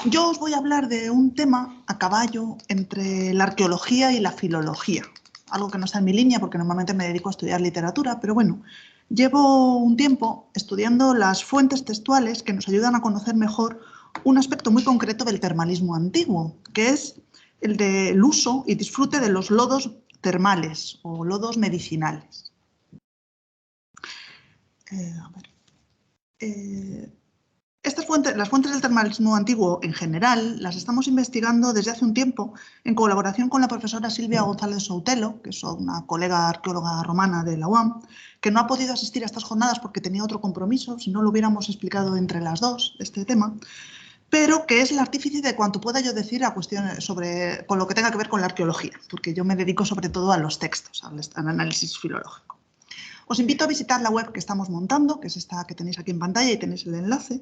Yo os voy a hablar de un tema a caballo entre la arqueología y la filología, algo que no está en mi línea porque normalmente me dedico a estudiar literatura, pero bueno, llevo un tiempo estudiando las fuentes textuales que nos ayudan a conocer mejor un aspecto muy concreto del termalismo antiguo, que es el del uso y disfrute de los lodos termales o lodos medicinales. Las fuentes del termalismo antiguo en general las estamos investigando desde hace un tiempo en colaboración con la profesora Silvia González Soutelo, que es una colega arqueóloga romana de la UAM, que no ha podido asistir a estas jornadas porque tenía otro compromiso, si no lo hubiéramos explicado entre las dos este tema, pero que es el artífice de cuanto pueda yo decir a cuestiones con lo que tenga que ver con la arqueología, porque yo me dedico sobre todo a los textos, al análisis filológico. Os invito a visitar la web que estamos montando, que es esta que tenéis aquí en pantalla y tenéis el enlace,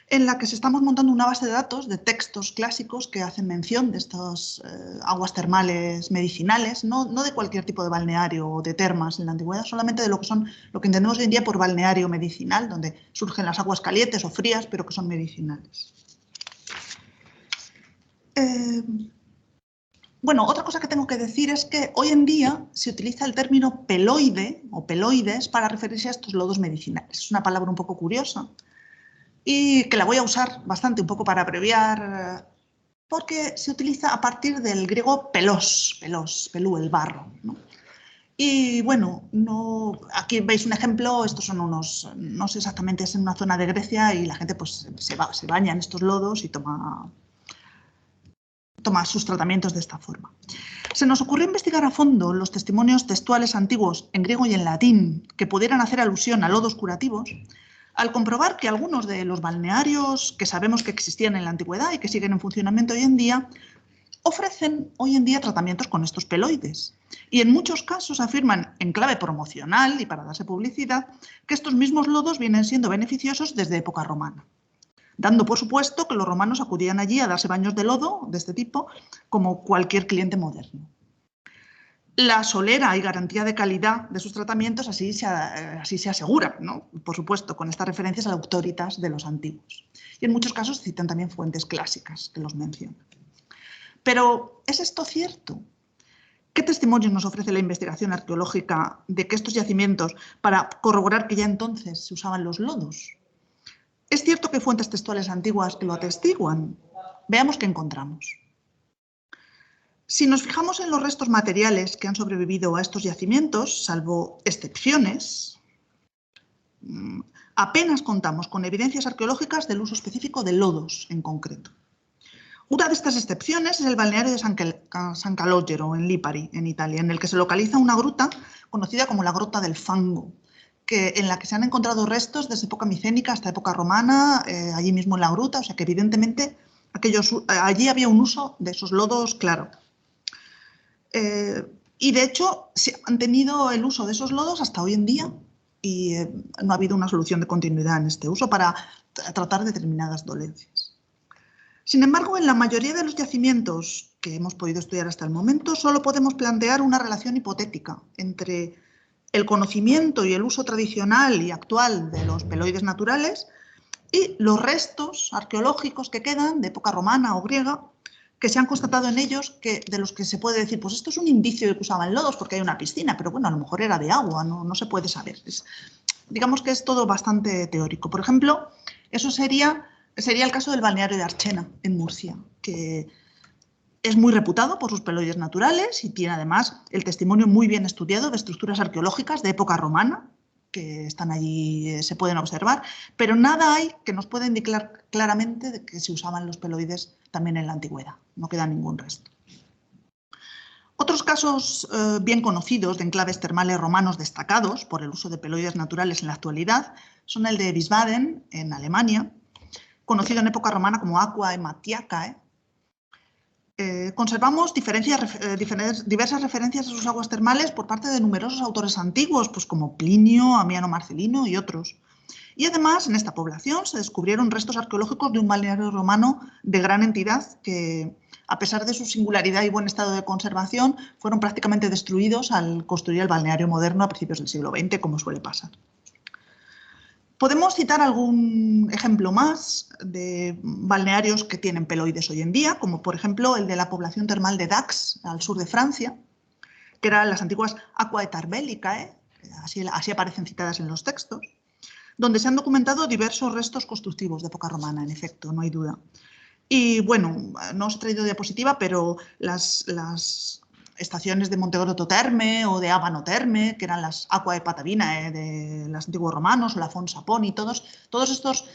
en la que estamos montando una base de datos de textos clásicos que hacen mención de estas aguas termales medicinales, no de cualquier tipo de balneario o de termas en la antigüedad, solamente de lo que entendemos hoy en día por balneario medicinal, donde surgen las aguas calientes o frías, pero que son medicinales. Bueno, otra cosa que tengo que decir es que hoy en día se utiliza el término peloide o peloides para referirse a estos lodos medicinales. Es una palabra un poco curiosa y que la voy a usar bastante, un poco para abreviar, porque se utiliza a partir del griego pelos, pelú, el barro, ¿no? Y bueno, aquí veis un ejemplo, estos son unos, no sé exactamente, es en una zona de Grecia y la gente pues se baña en estos lodos y toma sus tratamientos de esta forma. Se nos ocurrió investigar a fondo los testimonios textuales antiguos en griego y en latín que pudieran hacer alusión a lodos curativos, al comprobar que algunos de los balnearios que sabemos que existían en la antigüedad y que siguen en funcionamiento hoy en día, ofrecen hoy en día tratamientos con estos peloides. Y en muchos casos afirman en clave promocional y para darse publicidad que estos mismos lodos vienen siendo beneficiosos desde época romana, dando por supuesto que los romanos acudían allí a darse baños de lodo de este tipo como cualquier cliente moderno. La solera y garantía de calidad de sus tratamientos así se asegura, ¿no? Por supuesto, con estas referencias a la auctoritas de los antiguos. Y en muchos casos citan también fuentes clásicas que los mencionan. Pero, ¿es esto cierto? ¿Qué testimonios nos ofrece la investigación arqueológica de que estos yacimientos para corroborar que ya entonces se usaban los lodos? Es cierto que hay fuentes textuales antiguas que lo atestiguan. Veamos qué encontramos. Si nos fijamos en los restos materiales que han sobrevivido a estos yacimientos, salvo excepciones, apenas contamos con evidencias arqueológicas del uso específico de lodos en concreto. Una de estas excepciones es el balneario de San Calogero, en Lipari, en Italia, en el que se localiza una gruta conocida como la Grota del Fango, en la que se han encontrado restos desde época micénica hasta época romana, allí mismo en la gruta, o sea que evidentemente allí había un uso de esos lodos claro. Y de hecho se ha mantenido el uso de esos lodos hasta hoy en día y no ha habido una solución de continuidad en este uso para tratar determinadas dolencias. Sin embargo, en la mayoría de los yacimientos que hemos podido estudiar hasta el momento, solo podemos plantear una relación hipotética entre el conocimiento y el uso tradicional y actual de los peloides naturales y los restos arqueológicos que quedan de época romana o griega, que se han constatado en ellos, de los que se puede decir, pues esto es un indicio de que usaban lodos porque hay una piscina, pero bueno, a lo mejor era de agua, no se puede saber. Digamos que es todo bastante teórico. Por ejemplo, eso sería el caso del balneario de Archena, en Murcia, que es muy reputado por sus peloides naturales y tiene además el testimonio muy bien estudiado de estructuras arqueológicas de época romana, que están allí, se pueden observar, pero nada hay que nos pueda indicar claramente de que se usaban los peloides también en la antigüedad. No queda ningún resto. Otros casos bien conocidos de enclaves termales romanos destacados por el uso de peloides naturales en la actualidad son el de Wiesbaden, en Alemania, conocido en época romana como Aquae Mattiacae. Conservamos diversas referencias a sus aguas termales por parte de numerosos autores antiguos, pues como Plinio, Amiano Marcelino y otros. Y además, en esta población se descubrieron restos arqueológicos de un balneario romano de gran entidad que, a pesar de su singularidad y buen estado de conservación, fueron prácticamente destruidos al construir el balneario moderno a principios del siglo XX, como suele pasar. Podemos citar algún ejemplo más de balnearios que tienen peloides hoy en día, como por ejemplo el de la población termal de Dax, al sur de Francia, que eran las antiguas Aquae Tarbellicae, así aparecen citadas en los textos, donde se han documentado diversos restos constructivos de época romana, en efecto, no hay duda. Y bueno, no os he traído diapositiva, pero las estaciones de Montegrotto Terme o de Abano Terme, que eran las Aquae Patavinae de los antiguos romanos, o la Fons Saponi, todos estos,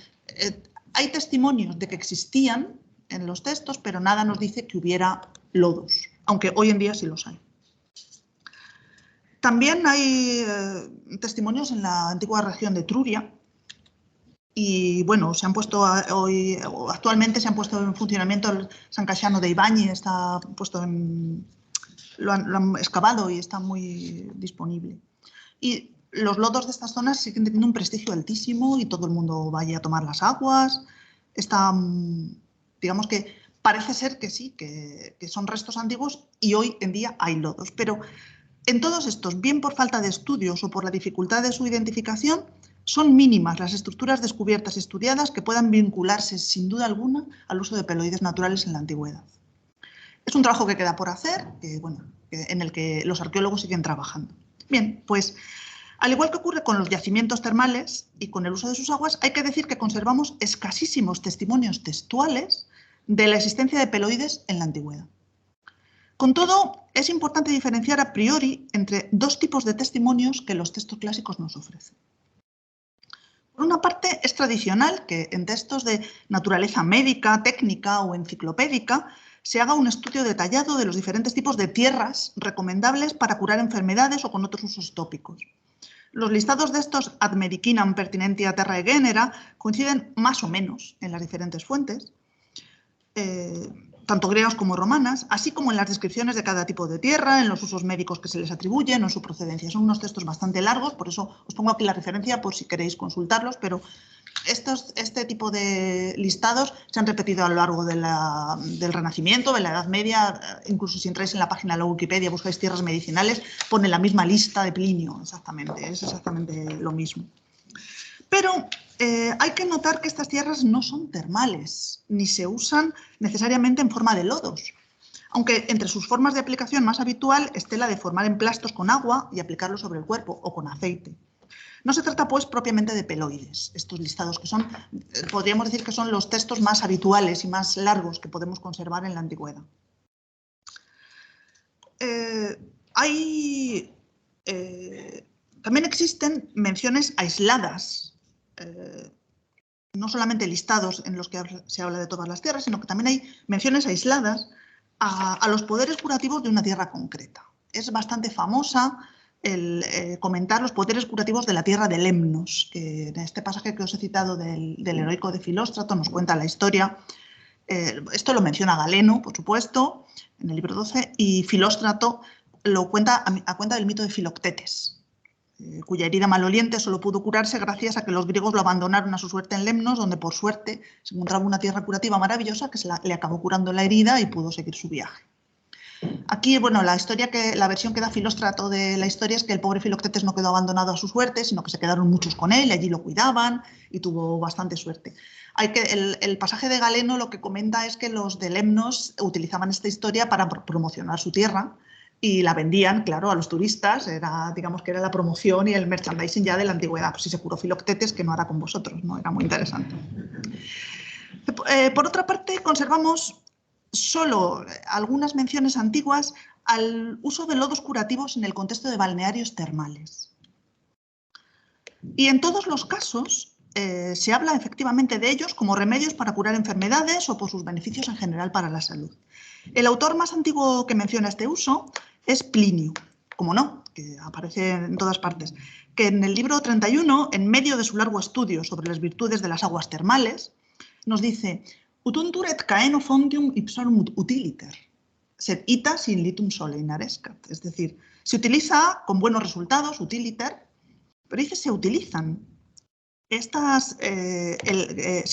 hay testimonios de que existían en los textos, pero nada nos dice que hubiera lodos, aunque hoy en día sí los hay. También hay testimonios en la antigua región de Etruria y, bueno, actualmente se han puesto en funcionamiento el San Casciano de Ibáñez, está puesto lo han excavado y está muy disponible. Y los lodos de estas zonas siguen teniendo un prestigio altísimo y todo el mundo vaya a tomar las aguas. Digamos que parece ser que sí, que son restos antiguos y hoy en día hay lodos, pero en todos estos, bien por falta de estudios o por la dificultad de su identificación, son mínimas las estructuras descubiertas y estudiadas que puedan vincularse sin duda alguna al uso de peloides naturales en la antigüedad. Es un trabajo que queda por hacer, en el que los arqueólogos siguen trabajando. Bien, pues al igual que ocurre con los yacimientos termales y con el uso de sus aguas, hay que decir que conservamos escasísimos testimonios textuales de la existencia de peloides en la antigüedad. Con todo, es importante diferenciar a priori entre dos tipos de testimonios que los textos clásicos nos ofrecen. Por una parte, es tradicional que en textos de naturaleza médica, técnica o enciclopédica se haga un estudio detallado de los diferentes tipos de tierras recomendables para curar enfermedades o con otros usos tópicos. Los listados de estos ad medicinam pertinentia terrae genera coinciden más o menos en las diferentes fuentes, tanto griegas como romanas, así como en las descripciones de cada tipo de tierra, en los usos médicos que se les atribuyen o en su procedencia. Son unos textos bastante largos, por eso os pongo aquí la referencia por si queréis consultarlos, pero este tipo de listados se han repetido a lo largo del Renacimiento, de la Edad Media, incluso si entráis en la página de la Wikipedia, buscáis tierras medicinales, pone la misma lista de Plinio, exactamente, es exactamente lo mismo. Pero hay que notar que estas tierras no son termales, ni se usan necesariamente en forma de lodos, aunque entre sus formas de aplicación más habitual esté la de formar emplastos con agua y aplicarlos sobre el cuerpo o con aceite. No se trata, pues, propiamente de peloides, estos listados que son, podríamos decir que son los textos más habituales y más largos que podemos conservar en la antigüedad. También existen menciones aisladas, no solamente listados en los que se habla de todas las tierras, sino que también hay menciones aisladas a los poderes curativos de una tierra concreta. Es bastante famosa el comentar los poderes curativos de la tierra de Lemnos, que en este pasaje que os he citado del heroico de Filóstrato nos cuenta la historia. Esto lo menciona Galeno, por supuesto, en el libro 12, y Filóstrato lo cuenta a cuenta del mito de Filoctetes, cuya herida maloliente solo pudo curarse gracias a que los griegos lo abandonaron a su suerte en Lemnos, donde por suerte se encontraba una tierra curativa maravillosa que le acabó curando la herida y pudo seguir su viaje. Aquí, bueno, la versión que da Filóstrato de la historia es que el pobre Filoctetes no quedó abandonado a su suerte, sino que se quedaron muchos con él y allí lo cuidaban y tuvo bastante suerte. El pasaje de Galeno lo que comenta es que los de Lemnos utilizaban esta historia para promocionar su tierra y la vendían, claro, a los turistas. Digamos que era la promoción y el merchandising ya de la antigüedad. Pues si se curó Filoctetes, ¿qué no hará con vosotros? ¿No? Era muy interesante. Por otra parte, conservamos solo algunas menciones antiguas al uso de lodos curativos en el contexto de balnearios termales. Y en todos los casos se habla efectivamente de ellos como remedios para curar enfermedades o por sus beneficios en general para la salud. El autor más antiguo que menciona este uso es Plinio, como no, que aparece en todas partes, que en el libro 31, en medio de su largo estudio sobre las virtudes de las aguas termales, nos dice: utuntur et caeno fontium ipsorum utiliter, sed ita sin litum sole inarescat. Es decir, se utiliza con buenos resultados, utiliter, pero dice se utilizan. Se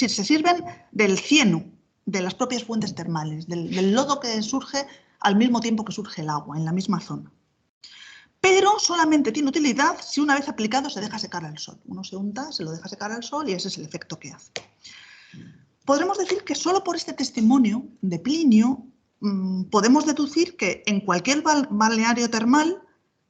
sirven del cieno de las propias fuentes termales, del lodo que surge al mismo tiempo que surge el agua, en la misma zona. Pero solamente tiene utilidad si una vez aplicado se deja secar al sol. Uno se unta, se lo deja secar al sol y ese es el efecto que hace. Podremos decir que solo por este testimonio de Plinio podemos deducir que en cualquier balneario termal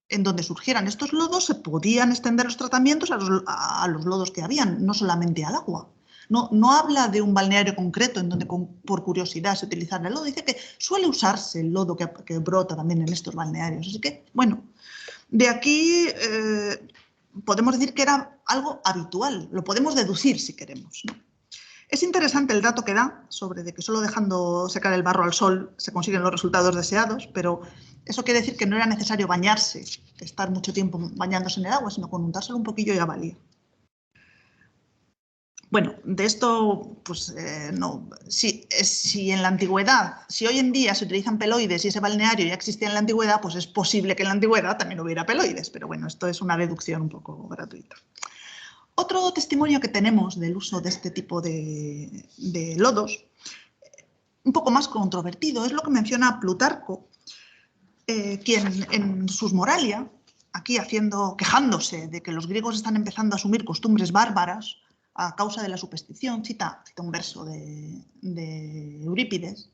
en donde surgieran estos lodos se podían extender los tratamientos a los lodos que habían, no solamente al agua. No habla de un balneario concreto en donde por curiosidad se utilizara el lodo, dice que suele usarse el lodo que brota también en estos balnearios. Así que, bueno, de aquí podemos decir que era algo habitual, lo podemos deducir si queremos, ¿no? Es interesante el dato que da sobre de que solo dejando secar el barro al sol se consiguen los resultados deseados, pero eso quiere decir que no era necesario bañarse, estar mucho tiempo bañándose en el agua, sino con untárselo un poquillo ya valía. Bueno, de esto, pues no. Si en la antigüedad, si hoy en día se utilizan peloides y ese balneario ya existía en la antigüedad, pues es posible que en la antigüedad también hubiera peloides, pero bueno, esto es una deducción un poco gratuita. Otro testimonio que tenemos del uso de este tipo de lodos, un poco más controvertido, es lo que menciona Plutarco, quien en sus Moralia, aquí quejándose de que los griegos están empezando a asumir costumbres bárbaras a causa de la superstición, cita un verso de Eurípides,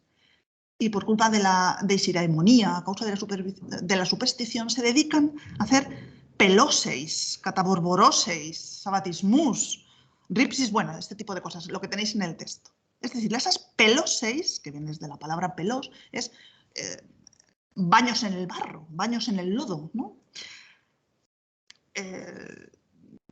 y por culpa de la deisiraimonía, a causa de la superstición, se dedican a hacer peloseis, cataborboroseis, sabatismus, ripsis, bueno, este tipo de cosas, lo que tenéis en el texto. Es decir, esas peloseis, que vienen de la palabra pelos, es baños en el barro, baños en el lodo, ¿no?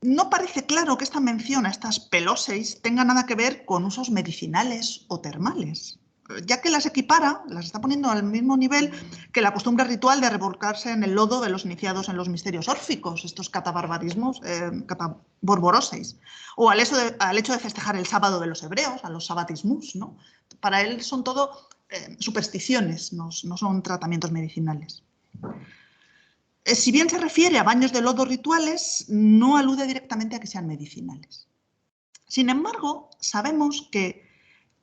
No parece claro que esta mención a estas peloseis tenga nada que ver con usos medicinales o termales, ya que las equipara, las está poniendo al mismo nivel que la costumbre ritual de revolcarse en el lodo de los iniciados en los misterios órficos, estos cataborboroseis, o al hecho de festejar el sábado de los hebreos, a los sabatismus, ¿no? Para él son todo supersticiones, no son tratamientos medicinales. Si bien se refiere a baños de lodo rituales, no alude directamente a que sean medicinales. Sin embargo, sabemos que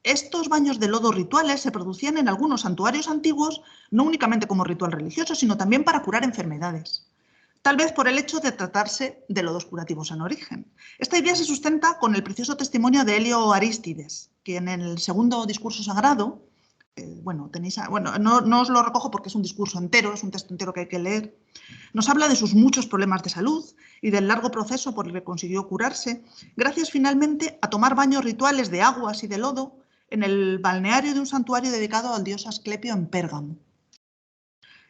estos baños de lodo rituales se producían en algunos santuarios antiguos, no únicamente como ritual religioso, sino también para curar enfermedades. Tal vez por el hecho de tratarse de lodos curativos en origen. Esta idea se sustenta con el precioso testimonio de Helio Arístides, que en el segundo discurso sagrado, no os lo recojo porque es un discurso entero, es un texto entero que hay que leer, nos habla de sus muchos problemas de salud y del largo proceso por el que consiguió curarse, gracias finalmente a tomar baños rituales de aguas y de lodo en el balneario de un santuario dedicado al dios Asclepio en Pérgamo.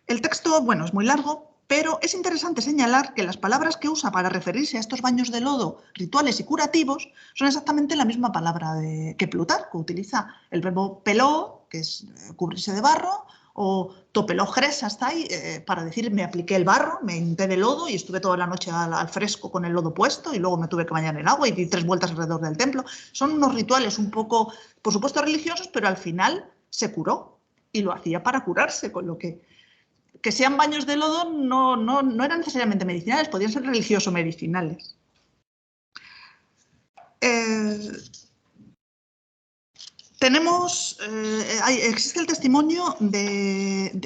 El texto, bueno, es muy largo, pero es interesante señalar que las palabras que usa para referirse a estos baños de lodo rituales y curativos son exactamente la misma palabra que Plutarco. Utiliza el verbo peló, que es cubrirse de barro, o topelogres hasta ahí, para decir me apliqué el barro, me unté de lodo y estuve toda la noche al fresco con el lodo puesto y luego me tuve que bañar en agua y di 3 vueltas alrededor del templo. Son unos rituales un poco, por supuesto, religiosos, pero al final se curó y lo hacía para curarse, con lo que sean baños de lodo no eran necesariamente medicinales, podían ser religioso-medicinales. existe el testimonio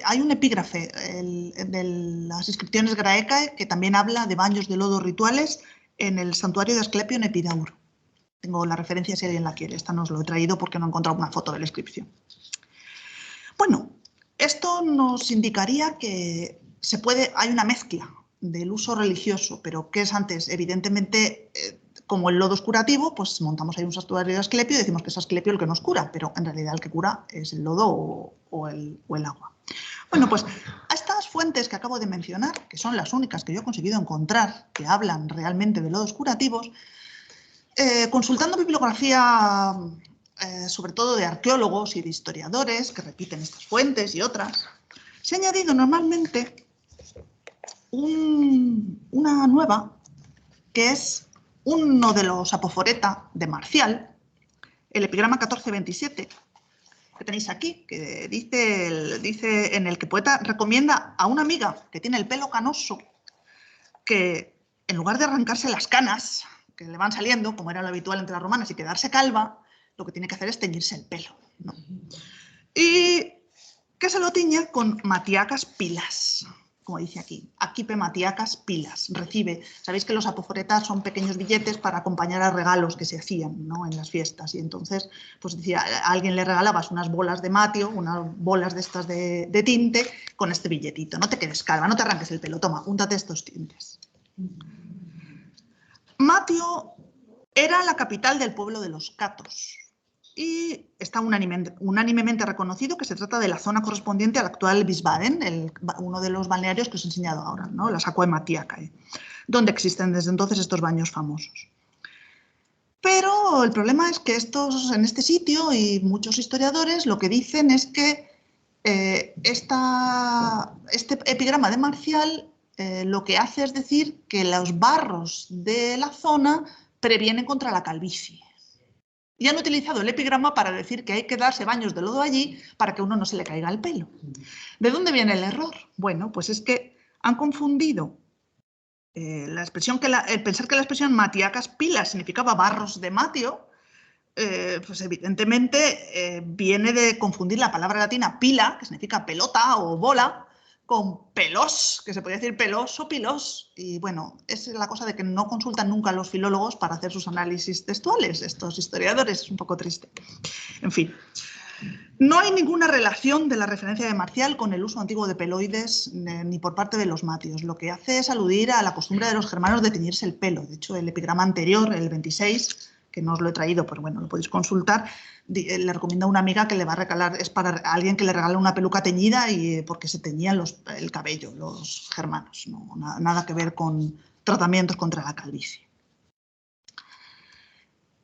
hay un epígrafe de las inscripciones Graecae que también habla de baños de lodo rituales en el santuario de Asclepio en Epidauro. Tengo la referencia si alguien la quiere, esta no os lo he traído porque no he encontrado una foto de la inscripción. Bueno, esto nos indicaría que hay una mezcla del uso religioso, pero ¿qué es antes? Evidentemente, como el lodo es curativo, pues montamos ahí un santuario de Asclepio y decimos que es Asclepio el que nos cura, pero en realidad el que cura es el lodo o el agua. Bueno, pues a estas fuentes que acabo de mencionar, que son las únicas que yo he conseguido encontrar que hablan realmente de lodos curativos, consultando bibliografía, sobre todo de arqueólogos y de historiadores que repiten estas fuentes y otras, se ha añadido normalmente una nueva, que es uno de los apoforeta de Marcial, el epigrama 1427, que tenéis aquí, que dice en el que el poeta recomienda a una amiga que tiene el pelo canoso que en lugar de arrancarse las canas que le van saliendo, como era lo habitual entre las romanas, y quedarse calva, lo que tiene que hacer es teñirse el pelo, ¿no? Y que se lo tiña con matiacas pilas, como dice aquí. Aquipe matiacas pilas. Recibe. Sabéis que los apoforetas son pequeños billetes para acompañar a regalos que se hacían, ¿no?, en las fiestas. Y entonces, pues decía, a alguien le regalabas unas bolas de matio, unas bolas de estas de tinte, con este billetito. No te quedes calva, no te arranques el pelo. Toma, úntate estos tintes. Matio era la capital del pueblo de los catos y está unánimemente reconocido que se trata de la zona correspondiente al actual Wiesbaden, uno de los balnearios que os he enseñado ahora, ¿no?, las Aquae Matiacae, donde existen desde entonces estos baños famosos. Pero el problema es que en este sitio y muchos historiadores lo que dicen es que este epigrama de Marcial lo que hace es decir que los barros de la zona previenen contra la calvicie. Y han utilizado el epigrama para decir que hay que darse baños de lodo allí para que a uno no se le caiga el pelo. ¿De dónde viene el error? Bueno, pues es que han confundido la expresión pensar que la expresión matiacas pilas significaba barros de matio, pues evidentemente viene de confundir la palabra latina pila, que significa pelota o bola, con pelos, que se podría decir pelos o pilos. Y bueno, es la cosa de que no consultan nunca a los filólogos para hacer sus análisis textuales, estos historiadores, es un poco triste. En fin, no hay ninguna relación de la referencia de Marcial con el uso antiguo de peloides ni por parte de los matios. Lo que hace es aludir a la costumbre de los germanos de teñirse el pelo. De hecho, el epigrama anterior, el 26, que no os lo he traído, pero bueno, lo podéis consultar, le recomiendo a una amiga que le va a regalar, es para alguien que le regala una peluca teñida porque se teñían el cabello, los germanos, no, nada que ver con tratamientos contra la calvicie.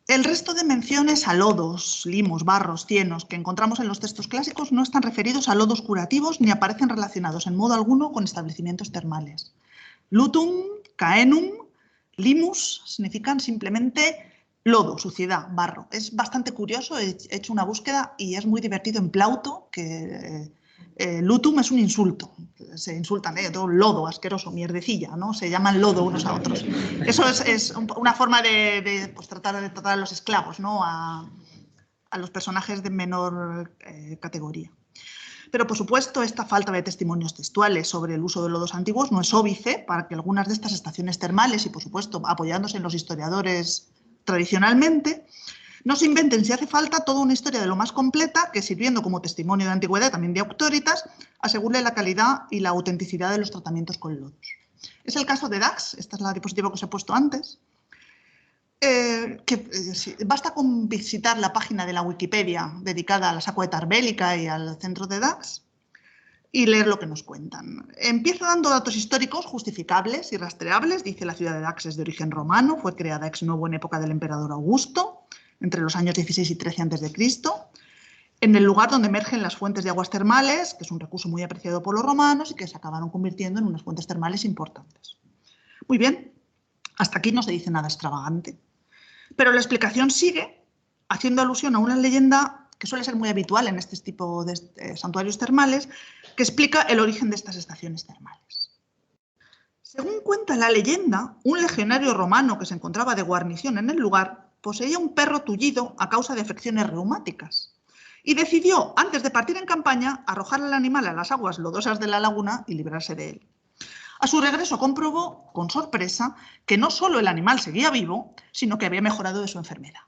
El resto de menciones a lodos, limos, barros, cienos que encontramos en los textos clásicos no están referidos a lodos curativos ni aparecen relacionados en modo alguno con establecimientos termales. Lutum, caenum, limus significan simplemente lodo, suciedad, barro. Es bastante curioso, he hecho una búsqueda y es muy divertido en Plauto, que lutum es un insulto. Se insultan, todo lodo, asqueroso, mierdecilla, ¿no? Se llaman lodo unos a otros. Eso es una forma de tratar a los esclavos, ¿no?, a los personajes de menor categoría. Pero, por supuesto, esta falta de testimonios textuales sobre el uso de lodos antiguos no es óbice para que algunas de estas estaciones termales, y por supuesto apoyándose en los historiadores tradicionalmente, no se inventen si hace falta toda una historia de lo más completa que, sirviendo como testimonio de antigüedad, también de auctoritas, asegure la calidad y la autenticidad de los tratamientos con lodos. Es el caso de Dax, esta es la diapositiva que os he puesto antes, basta con visitar la página de la Wikipedia dedicada a la Aquae Tarbélica y al centro de Dax y leer lo que nos cuentan. Empieza dando datos históricos justificables y rastreables. Dice: la ciudad de Dax es de origen romano, fue creada ex novo en época del emperador Augusto, entre los años 16 y 13 a.C., en el lugar donde emergen las fuentes de aguas termales, que es un recurso muy apreciado por los romanos y que se acabaron convirtiendo en unas fuentes termales importantes. Muy bien, hasta aquí no se dice nada extravagante, pero la explicación sigue haciendo alusión a una leyenda que suele ser muy habitual en este tipo de santuarios termales, que explica el origen de estas estaciones termales. Según cuenta la leyenda, un legionario romano que se encontraba de guarnición en el lugar poseía un perro tullido a causa de afecciones reumáticas. y decidió, antes de partir en campaña, arrojar al animal a las aguas lodosas de la laguna y librarse de él. A su regreso comprobó, con sorpresa, que no solo el animal seguía vivo, sino que había mejorado de su enfermedad.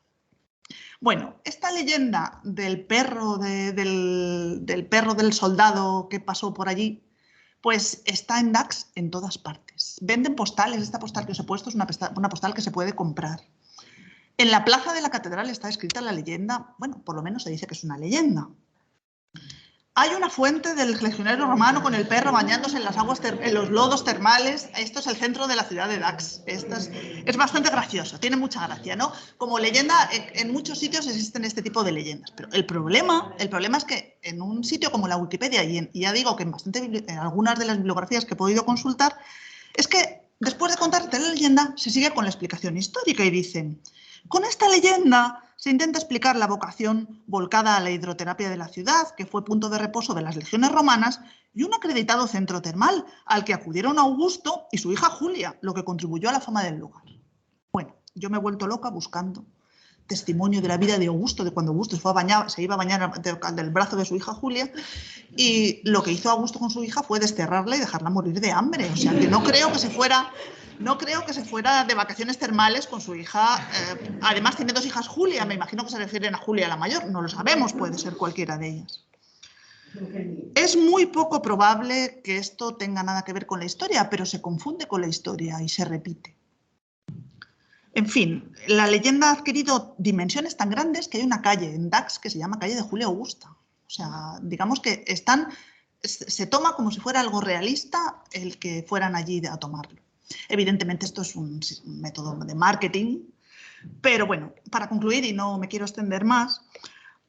Bueno, esta leyenda del perro, del perro del soldado que pasó por allí, pues está en Dax en todas partes. Venden postales, esta postal que os he puesto es una postal que se puede comprar. En la plaza de la catedral está escrita la leyenda, bueno, por lo menos se dice que es una leyenda. Hay una fuente del legionario romano con el perro bañándose en las aguas, en los lodos termales. Esto es el centro de la ciudad de Dax. Es bastante gracioso, tiene mucha gracia, ¿no? Como leyenda, en muchos sitios existen este tipo de leyendas. Pero el problema es que en un sitio como la Wikipedia, y ya digo que en algunas de las bibliografías que he podido consultar, es que después de contarte la leyenda, se sigue con la explicación histórica y dicen: con esta leyenda se intenta explicar la vocación volcada a la hidroterapia de la ciudad, que fue punto de reposo de las legiones romanas, y un acreditado centro termal al que acudieron Augusto y su hija Julia, lo que contribuyó a la fama del lugar. Bueno, yo me he vuelto loca buscando testimonio de la vida de Augusto, de cuando Augusto se iba a bañar del brazo de su hija Julia, y lo que hizo Augusto con su hija fue desterrarla y dejarla morir de hambre. O sea, que no creo que se fuera de vacaciones termales con su hija. Además, tiene dos hijas Julia, me imagino que se refieren a Julia la mayor, no lo sabemos, puede ser cualquiera de ellas. Es muy poco probable que esto tenga nada que ver con la historia, pero se confunde con la historia y se repite. En fin, la leyenda ha adquirido dimensiones tan grandes que hay una calle en Dax que se llama Calle de Julia Augusta. O sea, digamos que se toma como si fuera algo realista el que fueran allí a tomarlo. Evidentemente esto es un método de marketing, pero bueno, para concluir, y no me quiero extender más,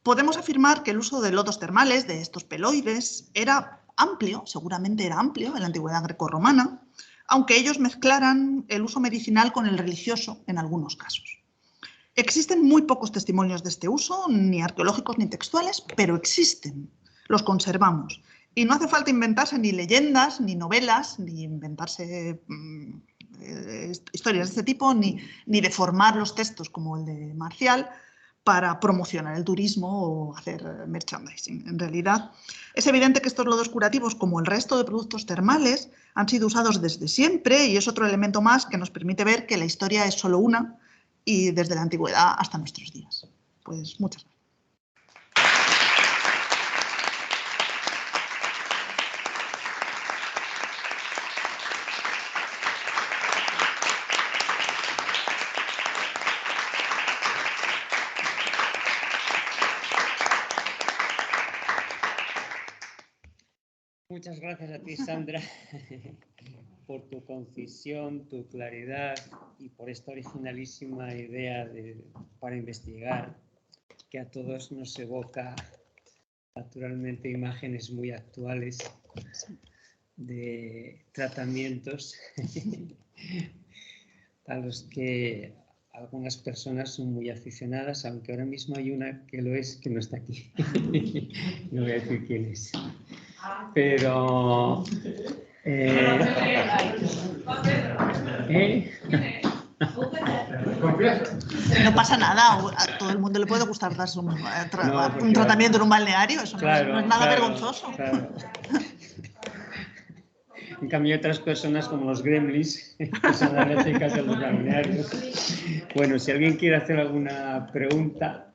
podemos afirmar que el uso de lodos termales, de estos peloides, era amplio, seguramente era amplio en la antigüedad grecorromana, aunque ellos mezclaran el uso medicinal con el religioso en algunos casos. Existen muy pocos testimonios de este uso, ni arqueológicos ni textuales, pero existen, los conservamos. Y no hace falta inventarse ni leyendas, ni novelas, ni inventarse historias de este tipo, ni deformar los textos como el de Marcial para promocionar el turismo o hacer merchandising. En realidad, es evidente que estos lodos curativos, como el resto de productos termales, han sido usados desde siempre y es otro elemento más que nos permite ver que la historia es solo una y desde la antigüedad hasta nuestros días. Pues muchas gracias. Muchas gracias a ti, Sandra, por tu concisión, tu claridad y por esta originalísima idea para investigar, que a todos nos evoca naturalmente imágenes muy actuales de tratamientos a los que algunas personas son muy aficionadas, aunque ahora mismo hay una que lo es, que no está aquí. No voy a decir quién es. Pero... No pasa nada, a todo el mundo le puede gustar darse un tratamiento en un balneario, eso no es nada vergonzoso. Claro. En cambio, hay otras personas como los gremlins, que son alérgicas a los balnearios. Bueno, si alguien quiere hacer alguna pregunta...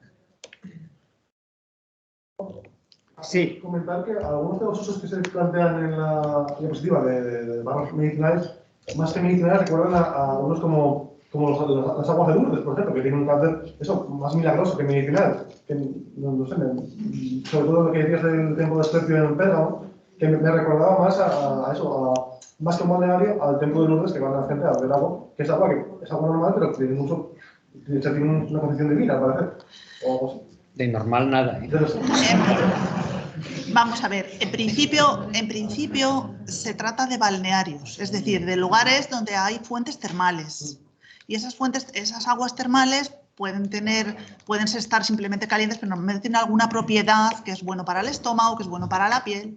Sí. Comentar que algunos de los usos que se plantean en la diapositiva de barras medicinales, más que medicinales, recuerdan a unos como las aguas de Lourdes, por ejemplo, que tienen un carácter más milagroso que medicinal. Que, no sé, sobre todo lo que decías del templo de Esclepio en Pérgamo, que me recordaba más a eso, más que un balneario, al templo de Lourdes, que van a la gente a beber agua, que es agua normal, pero que tiene una concepción divina, al parecer. O, de normal nada, ¿eh? Vamos a ver, en principio se trata de balnearios, es decir, de lugares donde hay fuentes termales. Y esas aguas termales pueden estar simplemente calientes, pero normalmente tienen alguna propiedad que es bueno para el estómago, que es bueno para la piel.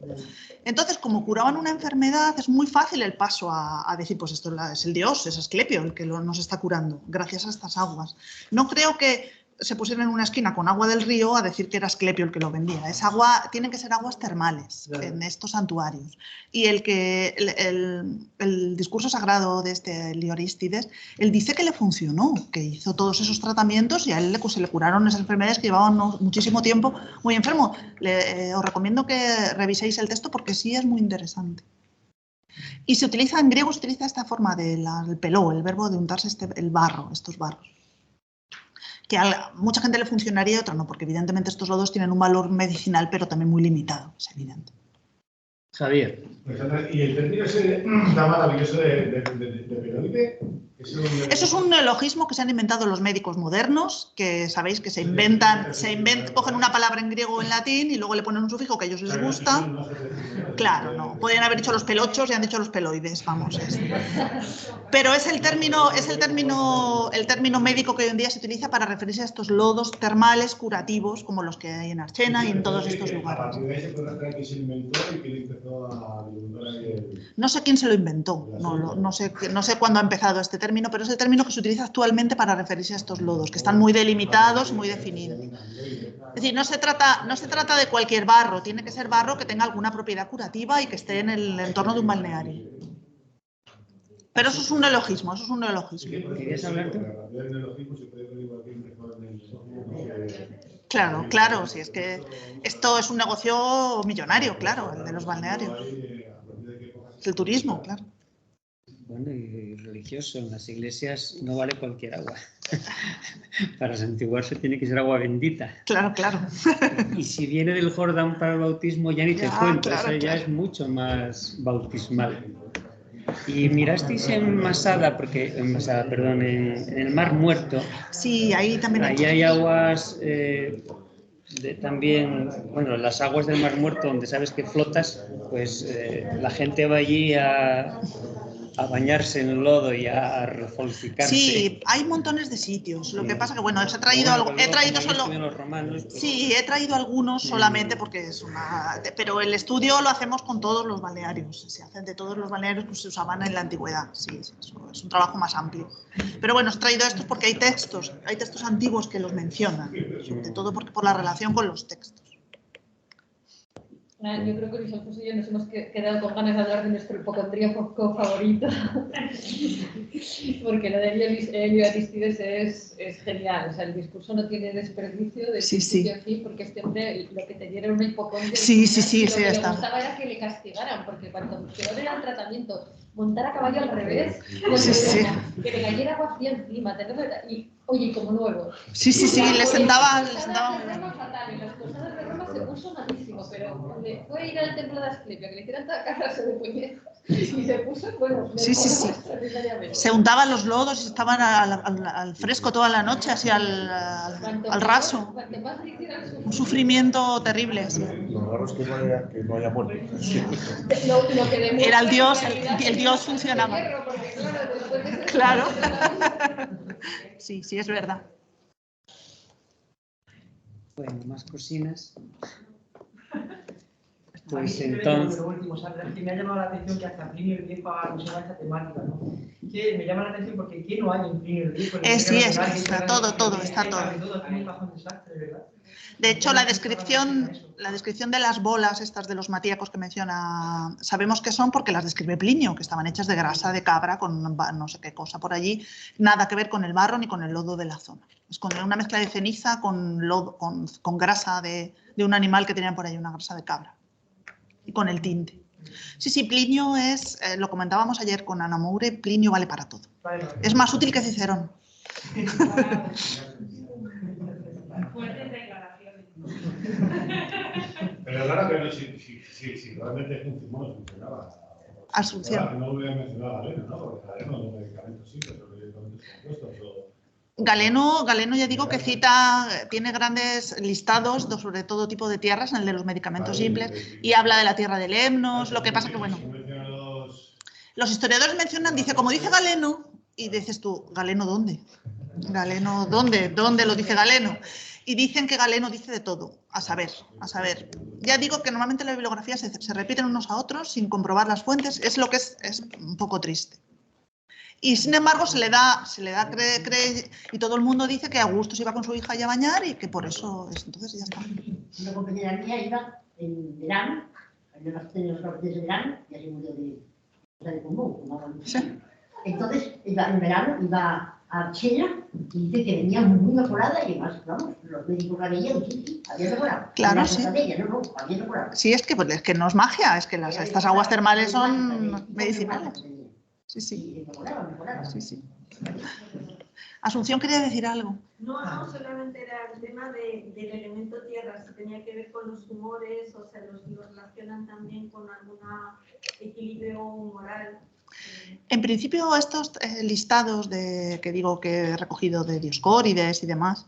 Entonces, como curaban una enfermedad, es muy fácil el paso a decir, pues esto es el dios, es Asclepio el que nos está curando, gracias a estas aguas. No creo que se pusieron en una esquina con agua del río a decir que era Asclepio el que lo vendía. Es agua, tienen que ser aguas termales en estos santuarios. Y el discurso sagrado de este Liorístides, él dice que le funcionó, que hizo todos esos tratamientos y a él se le curaron esas enfermedades que llevaban muchísimo tiempo muy enfermo. Os recomiendo que reviséis el texto porque sí es muy interesante. Y se utiliza, en griego se utiliza esta forma del peló, el verbo de untarse el barro, estos barros. Que a mucha gente le funcionaría y a otra no, porque evidentemente estos lodos tienen un valor medicinal, pero también muy limitado, es evidente. Javier. ¿Y el término ese tan maravilloso de peroide? Eso es un neologismo que se han inventado los médicos modernos, que sabéis que se inventan, cogen una palabra en griego o en latín y luego le ponen un sufijo que a ellos les gusta. Claro, no. Podrían haber dicho los pelochos y han dicho los peloides, vamos. Pero es el término médico que hoy en día se utiliza para referirse a estos lodos termales curativos, como los que hay en Archena y en todos estos lugares. No sé quién se lo inventó, no sé cuándo ha empezado este término, pero es el término que se utiliza actualmente para referirse a estos lodos, que están muy delimitados, muy definidos. Es decir, no se trata de cualquier barro, tiene que ser barro que tenga alguna propiedad curativa y que esté en el entorno de un balneario. Pero eso es un neologismo, ¿Querías hablar tú? Claro, si es que esto es un negocio millonario, claro, el de los balnearios. El turismo, claro. Bueno, y religioso, en las iglesias no vale cualquier agua. Para santiguarse tiene que ser agua bendita. Claro. Y si viene del Jordán para el bautismo, ya ni te cuento, claro, ya es mucho más bautismal. Y mirasteis en Masada, en el Mar Muerto. Sí, ahí también hay aguas también, bueno, las aguas del Mar Muerto, donde sabes que flotas, pues la gente va allí a bañarse en el lodo y a refolcicarse. Sí, hay montones de sitios. Lo que pasa que, bueno, he traído algunos solamente porque es pero el estudio lo hacemos con todos los balnearios. Se hacen de todos los balnearios que se usaban en la antigüedad. Sí, eso es un trabajo más amplio. Pero bueno, he traído estos porque hay textos antiguos que los mencionan, sobre todo por la relación con los textos. Yo creo que Luis Alfonso y yo nos hemos quedado con ganas de hablar de nuestro hipocondríaco favorito, porque lo de Liorístides es genial, o sea, el discurso no tiene desperdicio de principio a fin, porque este hombre lo que tenía era una hipocondria. Sí, lo que le gustaba era que le castigaran, porque cuando quedó de el tratamiento, montar a caballo al revés, que le cayera agua fría encima, y oye, como nuevo. Sí, le sentaba muy bien. Las cosas de Roma se puso malísimo, pero fue ir al templo de Asclepio, que le hicieran toda casa de puñetas, y se puso, bueno, sí. Se untaban los lodos y estaban al fresco toda la noche, así al raso. Un sufrimiento terrible. Sí. Lo raro es que no haya muerto. Era el dios funcionaba. Claro. Sí, es verdad. Bueno, más cocinas. Pues entonces... Lo último, me ha llamado la atención que hasta Plinio el Viejo alusiona a esta temática, ¿no? Que me llama la atención porque ¿qué no hay en Plinio el Viejo? Está todo. De hecho, la descripción de las bolas estas de los matíacos que menciona, sabemos que son porque las describe Plinio, que estaban hechas de grasa de cabra con no sé qué cosa por allí, nada que ver con el barro ni con el lodo de la zona. Es con una mezcla de ceniza con lodo, con grasa de un animal que tenían por ahí, una grasa de cabra. Y con el tinte. Sí, Plinio es, lo comentábamos ayer con Ana Moure, Plinio vale para todo. Es más útil que Cicerón. Fuertes declaraciones. Pero claro que no, si realmente funcionaba. Asunción. No voy a mencionar a Galeno, ¿no? Porque Galeno los medicamentos sí, pero los medicamentos compuestos. Galeno ya digo que tiene grandes listados sobre todo tipo de tierras, en el de los medicamentos simples, y habla de la tierra de Lemnos, lo que pasa que, bueno, los historiadores mencionan, como dice Galeno, y dices tú, ¿Galeno dónde? ¿Galeno dónde? ¿Dónde lo dice Galeno? Y dicen que Galeno dice de todo, a saber. Ya digo que normalmente las bibliografías se repiten unos a otros sin comprobar las fuentes, es lo que es un poco triste. Y sin embargo se le da y todo el mundo dice que Augusto se iba con su hija a bañar y que por eso entonces ya está. Una compañera mía iba en verano, en las vacaciones de verano, y así murió de común. Sí. Entonces, en verano iba a Archena y dice que venía muy mejorada y además, vamos, los médicos la veían, sí, había mejorado. Claro, sí. Ella, no, había mejorado. Sí, es que no es magia, es que estas aguas termales son medicinales. Sí, sí. Sí, sí. Asunción quería decir algo. No, solamente era el tema del elemento tierra, si tenía que ver con los humores, o sea, los relacionan también con algún equilibrio humoral. En principio, estos listados que digo que he recogido de Dioscórides y demás,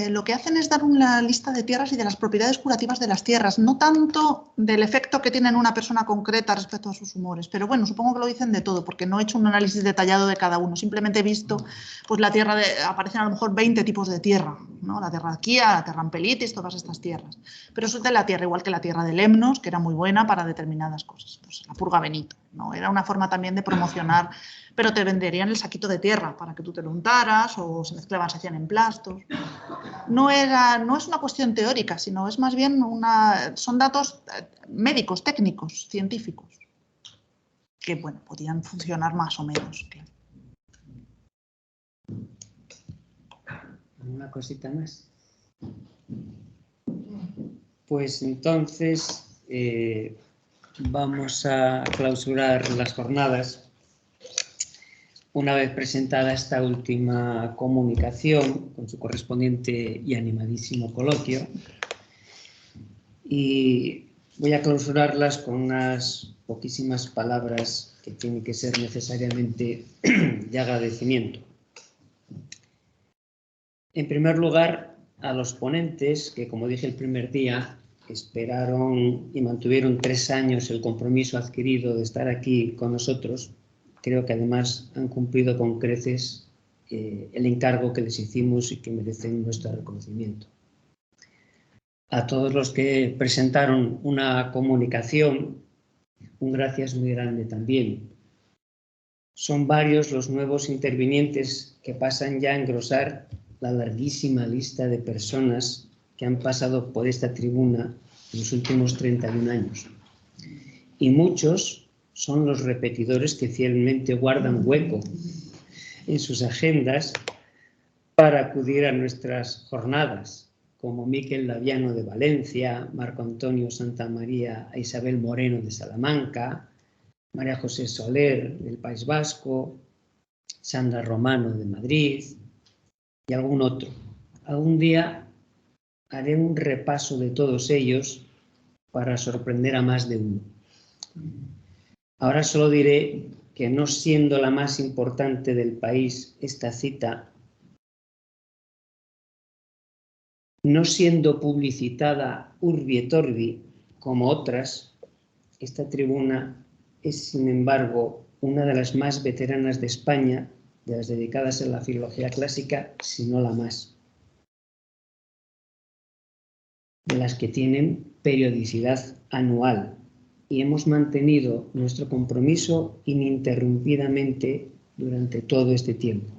lo que hacen es dar una lista de tierras y de las propiedades curativas de las tierras, no tanto del efecto que tiene en una persona concreta respecto a sus humores, pero bueno, supongo que lo dicen de todo, porque no he hecho un análisis detallado de cada uno, simplemente he visto, pues la tierra, aparecen a lo mejor 20 tipos de tierra, ¿no? La terraquía, la terrampelitis, todas estas tierras, pero eso es de la tierra, igual que la tierra de Lemnos, que era muy buena para determinadas cosas, pues la purga Benito, ¿no? Era una forma también de promocionar, pero te venderían el saquito de tierra para que tú te lo untaras o se mezclaban, se hacían emplastos. No es una cuestión teórica, sino es más bien son datos médicos, técnicos, científicos, que bueno, podían funcionar más o menos. ¿Una cosita más? Pues entonces vamos a clausurar las jornadas. Una vez presentada esta última comunicación, con su correspondiente y animadísimo coloquio, y voy a clausurarlas con unas poquísimas palabras que tienen que ser necesariamente de agradecimiento. En primer lugar, a los ponentes que, como dije el primer día, esperaron y mantuvieron 3 años el compromiso adquirido de estar aquí con nosotros. Creo que además han cumplido con creces el encargo que les hicimos y que merecen nuestro reconocimiento. A todos los que presentaron una comunicación, un gracias muy grande también. Son varios los nuevos intervinientes que pasan ya a engrosar la larguísima lista de personas que han pasado por esta tribuna en los últimos 31 años. Y muchos son los repetidores que fielmente guardan hueco en sus agendas para acudir a nuestras jornadas, como Miquel Laviano de Valencia, Marco Antonio Santamaría e Isabel Moreno de Salamanca, María José Soler del País Vasco, Sandra Romano de Madrid y algún otro. Algún día haré un repaso de todos ellos para sorprender a más de uno. Ahora solo diré que, no siendo la más importante del país esta cita, no siendo publicitada urbi et orbi como otras, esta tribuna es, sin embargo, una de las más veteranas de España, de las dedicadas a la filología clásica, si no la más. De las que tienen periodicidad anual. Y hemos mantenido nuestro compromiso ininterrumpidamente durante todo este tiempo.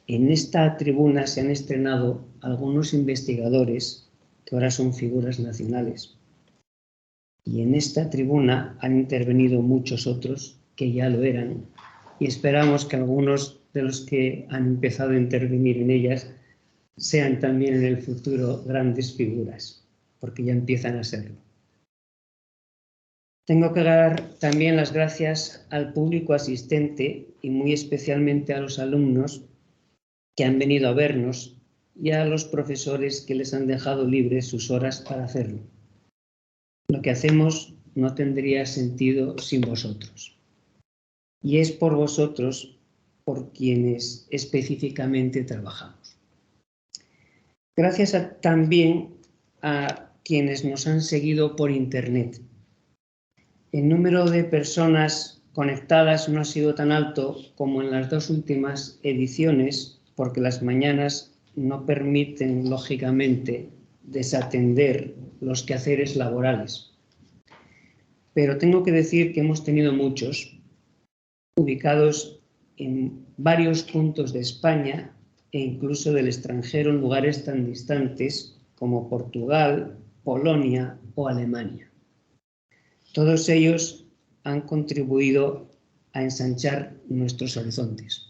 En esta tribuna se han estrenado algunos investigadores que ahora son figuras nacionales. Y en esta tribuna han intervenido muchos otros que ya lo eran, y esperamos que algunos de los que han empezado a intervenir en ellas sean también en el futuro grandes figuras, porque ya empiezan a serlo. Tengo que dar también las gracias al público asistente y muy especialmente a los alumnos que han venido a vernos y a los profesores que les han dejado libres sus horas para hacerlo. Lo que hacemos no tendría sentido sin vosotros. Y es por vosotros por quienes específicamente trabajamos. Gracias también a quienes nos han seguido por Internet. El número de personas conectadas no ha sido tan alto como en las 2 últimas ediciones, porque las mañanas no permiten, lógicamente, desatender los quehaceres laborales. Pero tengo que decir que hemos tenido muchos, ubicados en varios puntos de España e incluso del extranjero en lugares tan distantes como Portugal, Polonia o Alemania. Todos ellos han contribuido a ensanchar nuestros horizontes.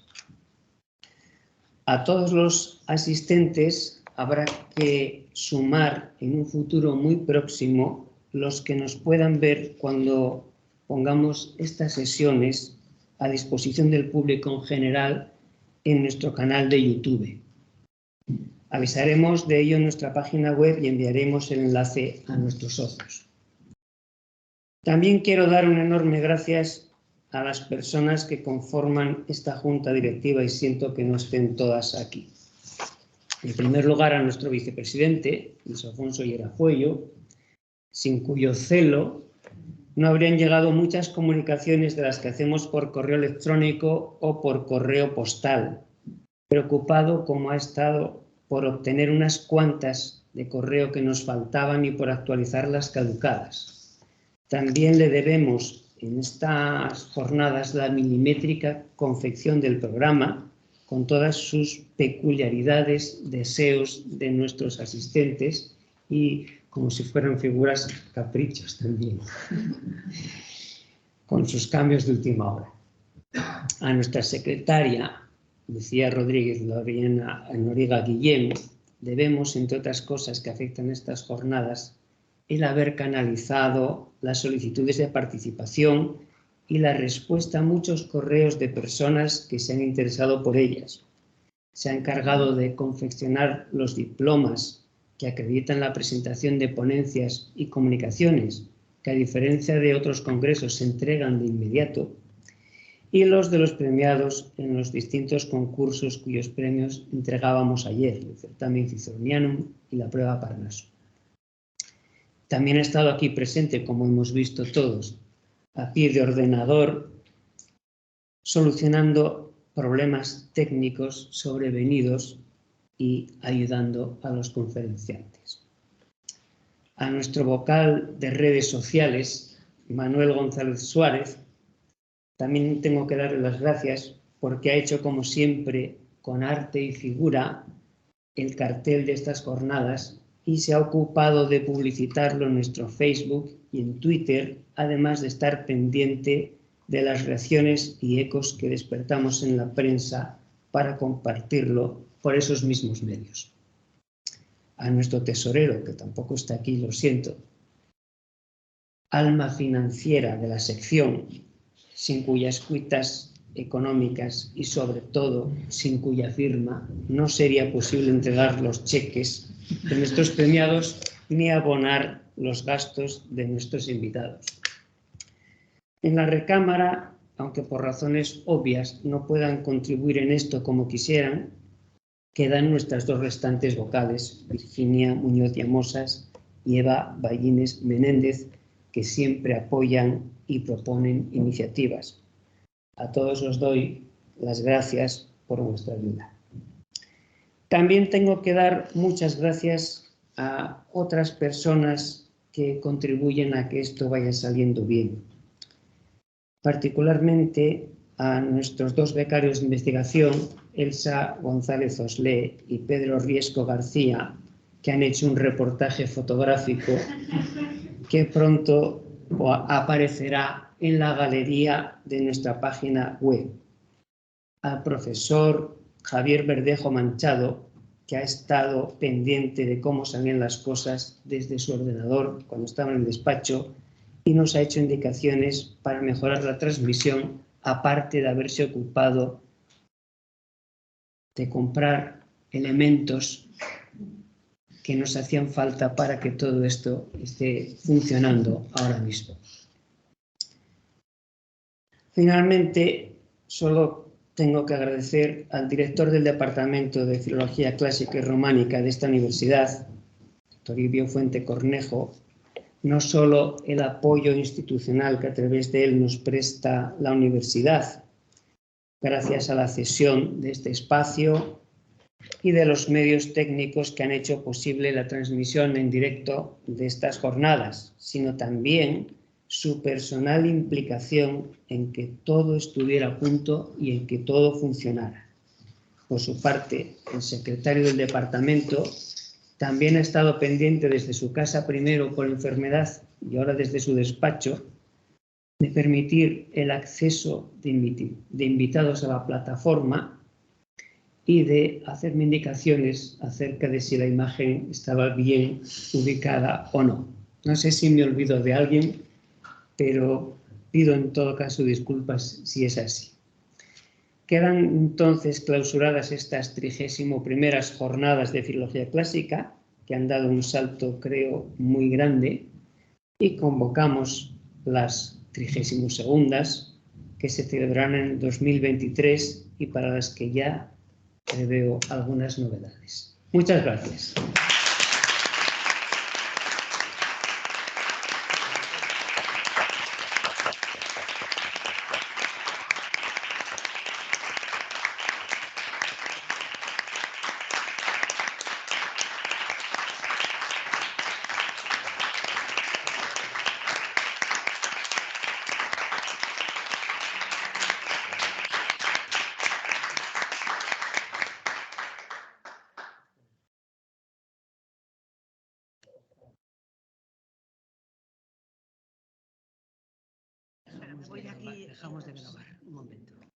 A todos los asistentes habrá que sumar en un futuro muy próximo los que nos puedan ver cuando pongamos estas sesiones a disposición del público en general en nuestro canal de YouTube. Avisaremos de ello en nuestra página web y enviaremos el enlace a nuestros socios. También quiero dar un enorme gracias a las personas que conforman esta junta directiva y siento que no estén todas aquí. En primer lugar, a nuestro vicepresidente, Luis Alfonso Hierafuello, sin cuyo celo no habrían llegado muchas comunicaciones de las que hacemos por correo electrónico o por correo postal, preocupado como ha estado por obtener unas cuantas de correo que nos faltaban y por actualizar las caducadas. También le debemos en estas jornadas la milimétrica confección del programa, con todas sus peculiaridades, deseos de nuestros asistentes y, como si fueran figuras, caprichos también, con sus cambios de última hora. A nuestra secretaria, Lucía Rodríguez Noriega Guillén, debemos, entre otras cosas que afectan estas jornadas, el haber canalizado las solicitudes de participación y la respuesta a muchos correos de personas que se han interesado por ellas. Se ha encargado de confeccionar los diplomas que acreditan la presentación de ponencias y comunicaciones, que a diferencia de otros congresos se entregan de inmediato, y los de los premiados en los distintos concursos cuyos premios entregábamos ayer, el certamen Ciceronianum y la prueba Parnaso. También ha estado aquí presente, como hemos visto todos, a pie de ordenador, solucionando problemas técnicos sobrevenidos y ayudando a los conferenciantes. A nuestro vocal de redes sociales, Manuel González Suárez, también tengo que darle las gracias porque ha hecho, como siempre, con arte y figura, el cartel de estas jornadas y se ha ocupado de publicitarlo en nuestro Facebook y en Twitter, además de estar pendiente de las reacciones y ecos que despertamos en la prensa para compartirlo por esos mismos medios. A nuestro tesorero, que tampoco está aquí, lo siento, alma financiera de la sección, sin cuyas cuitas económicas y sobre todo sin cuya firma no sería posible entregar los cheques de nuestros premiados ni abonar los gastos de nuestros invitados. En la recámara, aunque por razones obvias no puedan contribuir en esto como quisieran, quedan nuestras dos restantes vocales, Virginia Muñoz Llamosas y Eva Ballines Menéndez, que siempre apoyan y proponen iniciativas. A todos os doy las gracias por vuestra ayuda. También tengo que dar muchas gracias a otras personas que contribuyen a que esto vaya saliendo bien. Particularmente a nuestros dos becarios de investigación, Elsa González Oslé y Pedro Riesco García, que han hecho un reportaje fotográfico que pronto aparecerá en la galería de nuestra página web. Al profesor Javier Verdejo Manchado, que ha estado pendiente de cómo salían las cosas desde su ordenador cuando estaba en el despacho y nos ha hecho indicaciones para mejorar la transmisión, aparte de haberse ocupado de comprar elementos que nos hacían falta para que todo esto esté funcionando ahora mismo. Finalmente, solo tengo que agradecer al director del Departamento de Filología Clásica y Románica de esta universidad, Toribio Fuente Cornejo, no solo el apoyo institucional que a través de él nos presta la universidad, gracias a la cesión de este espacio y de los medios técnicos que han hecho posible la transmisión en directo de estas jornadas, sino también su personal implicación en que todo estuviera a punto y en que todo funcionara. Por su parte, el secretario del departamento también ha estado pendiente desde su casa, primero por enfermedad y ahora desde su despacho, de permitir el acceso de invitados a la plataforma y de hacerme indicaciones acerca de si la imagen estaba bien ubicada o no. No sé si me olvido de alguien, pero pido en todo caso disculpas si es así. Quedan entonces clausuradas estas 31ª jornadas de Filología Clásica, que han dado un salto, creo, muy grande, y convocamos las 32ª, que se celebrarán en 2023 y para las que ya preveo algunas novedades. Muchas gracias. Voy aquí. Dejamos de grabar un momento.